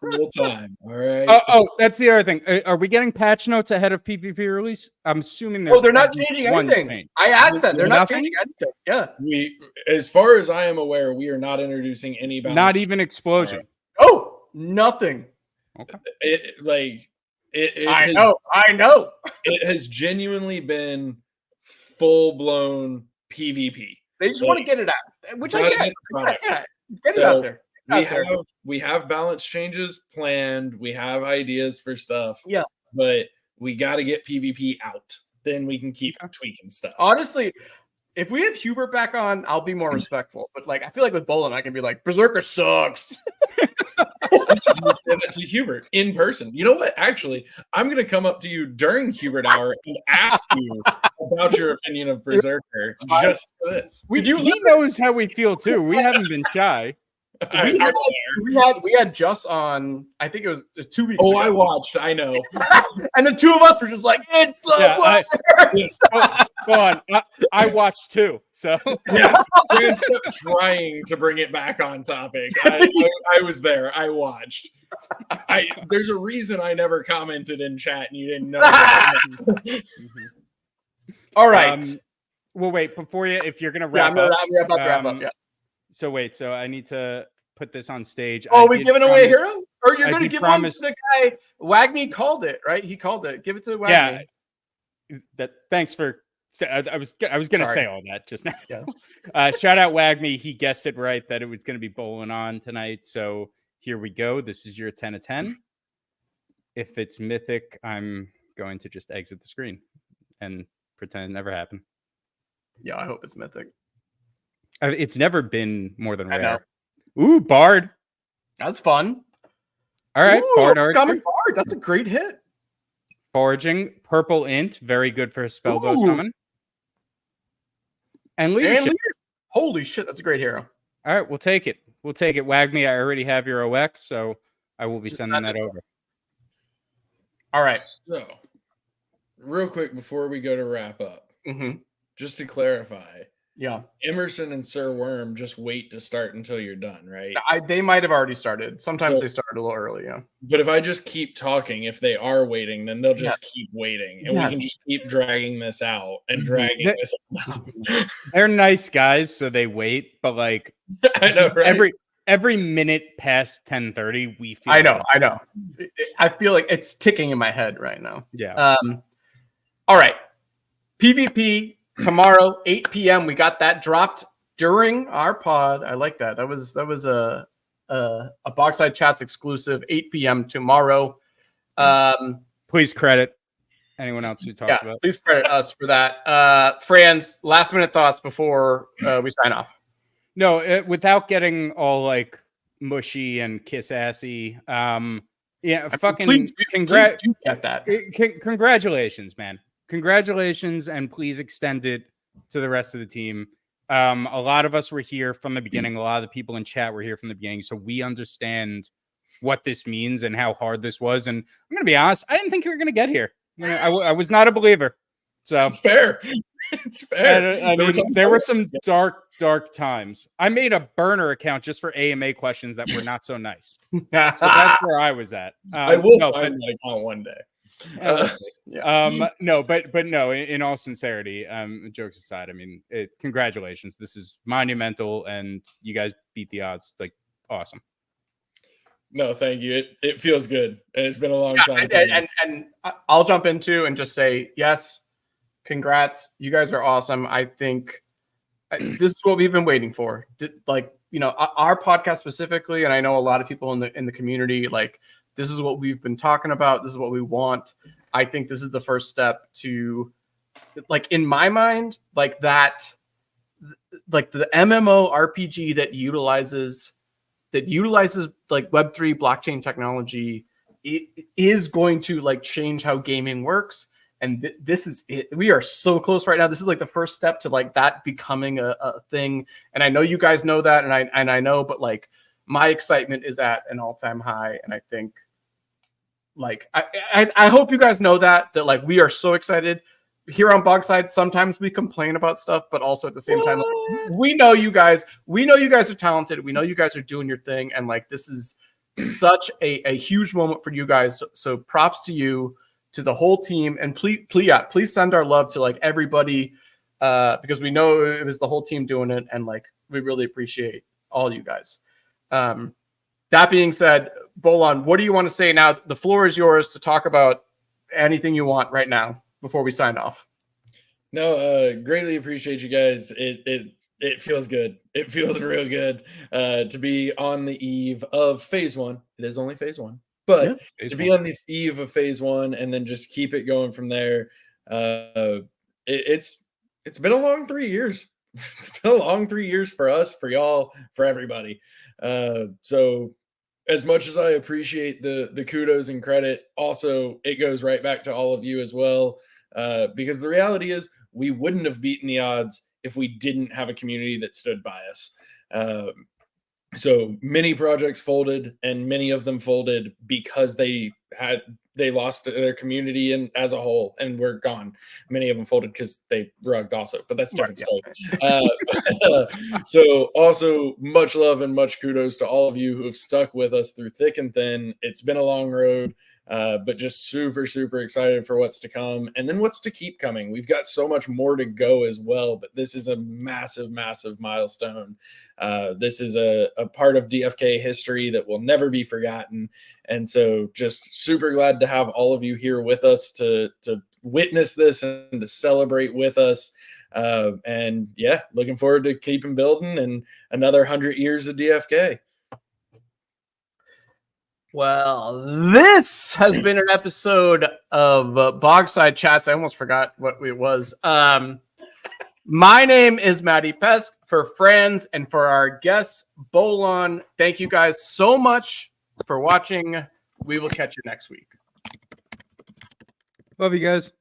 Real time, all right. Oh, that's the other thing. Are we getting patch notes ahead of PvP release? I'm assuming there's. Oh, they're not changing anything. I asked them. They're not changing anything. Yeah. As far as I am aware, we are not introducing any balance. Not even explosion. Oh, nothing. Okay. I know. It has genuinely been full blown PvP. They just want to get it out, which I get. Yeah, get it out there. We have balance changes planned. We have ideas for stuff. Yeah. But we got to get PvP out. Then we can keep tweaking stuff. Honestly, if we have Hubert back on, I'll be more respectful. But like, I feel like with Bolin, I can be like, Berserker sucks. To Hubert in person. You know what? Actually, I'm going to come up to you during Hubert Hour and ask you about your opinion of Berserker just for this. He knows how we feel too. We haven't been shy. We had Just on, I think it was 2 weeks ago. I watched. I know. And the two of us were just like, it's go on. I watched too. So yes, Grant kept trying to bring it back on topic. I was there. I watched. There's a reason I never commented in chat and you didn't know. All right. Well, wait, before you, if you're gonna wrap up, I'm about to wrap up. Yeah. So wait, so I need to put this on stage. Oh, we giving away a hero, or you're going to give one to the guy? Wagme called it, right? He called it. Give it to Wagme. Yeah. Thanks for. I was going to say all that just now. Yes. Shout out Wagme. He guessed it right that it was going to be bowling on tonight. So here we go. This is your 10 of 10. If it's mythic, I'm going to just exit the screen and pretend it never happened. Yeah, I hope it's mythic. It's never been more than rare. Ooh, Bard. That's fun. All right, Bard. That's a great hit. Foraging, purple int, very good for a spellbow summon. And leadership. Holy shit, that's a great hero. All right, we'll take it. Wagme, I already have your OX, so I will be sending that over. All right. So, real quick before we go to wrap up, just to clarify. Yeah. Emerson and Sir Worm just wait to start until you're done, right? They might have already started. Sometimes they started a little early, yeah. But if I just keep talking, if they are waiting, then they'll just keep waiting. And we can just keep dragging this out and dragging this out. They're nice guys, so they wait. But like, I know, right? Every minute past 10:30, we feel. I know. I feel like it's ticking in my head right now. Yeah. All right. PvP. Tomorrow, 8 p.m. We got that dropped during our pod. I like that. That was a a Bogside Chats exclusive, 8 p.m. tomorrow. Please credit anyone else who talks about it. Please credit us for that. Franz, last minute thoughts before we sign off. No, without getting all like mushy and kiss assy. Fucking please do get that. Congratulations, man. Congratulations, and please extend it to the rest of the team. A lot of us were here from the beginning. A lot of the people in chat were here from the beginning, so we understand what this means and how hard this was. And I'm gonna be honest, I didn't think you were gonna get here. I was not a believer. So it's fair. It's fair. I mean, there were some dark times. I made a burner account just for AMA questions that were not so nice. So that's where I was at. I will find that account one day. No. In all sincerity, jokes aside, I mean, congratulations. This is monumental, and you guys beat the odds. Like, awesome. No, thank you. It feels good, and it's been a long time. And I'll jump into and just say yes. Congrats. You guys are awesome. I think this is what we've been waiting for. Like, our podcast specifically, and I know a lot of people in the community, like, this is what we've been talking about. This is what we want. I think this is the first step to, like, in my mind, like that, like the MMO RPG that utilizes like Web3 blockchain technology, it is going to like change how gaming works. And this is it. We are so close right now. This is like the first step to like that becoming a thing. And I know you guys know that, and I know, but like my excitement is at an all-time high. And I think, like, I hope you guys know that like we are so excited here on Bogside. Sometimes we complain about stuff, but also at the same time, like, we know you guys are talented. We know you guys are doing your thing, and like this is such a huge moment for you guys. So props to you, to the whole team, and please send our love to like everybody, because we know it was the whole team doing it, and like we really appreciate all you guys. That being said, Bolon, what do you want to say now? The floor is yours to talk about anything you want right now before we sign off. No, greatly appreciate you guys. It feels good. It feels real good to be on the eve of phase 1. It is only phase 1. But to be on the eve of phase 1 and then just keep it going from there, it's been a long 3 years. It's been a long 3 years for us, for y'all, for everybody. So as much as I appreciate the kudos and credit, also it goes right back to all of you as well, because the reality is we wouldn't have beaten the odds if we didn't have a community that stood by us. So many projects folded, and many of them folded because they lost their community and as a whole, and were gone. Many of them folded because they rugged also, but that's a different story. So also much love and much kudos to all of you who have stuck with us through thick and thin. It's been a long road, but just super, super excited for what's to come, and then what's to keep coming. We've got so much more to go as well, but this is a massive, massive milestone. This is a part of DFK history that will never be forgotten. And so just super glad to have all of you here with us to witness this and to celebrate with us. And yeah, looking forward to keeping building and another 100 years of DFK. Well, this has been an episode of Bogside Chats. I almost forgot what it was. My name is Matty Pesk. For Franz and for our guests, Bolon, thank you guys so much for watching. We will catch you next week. Love you guys.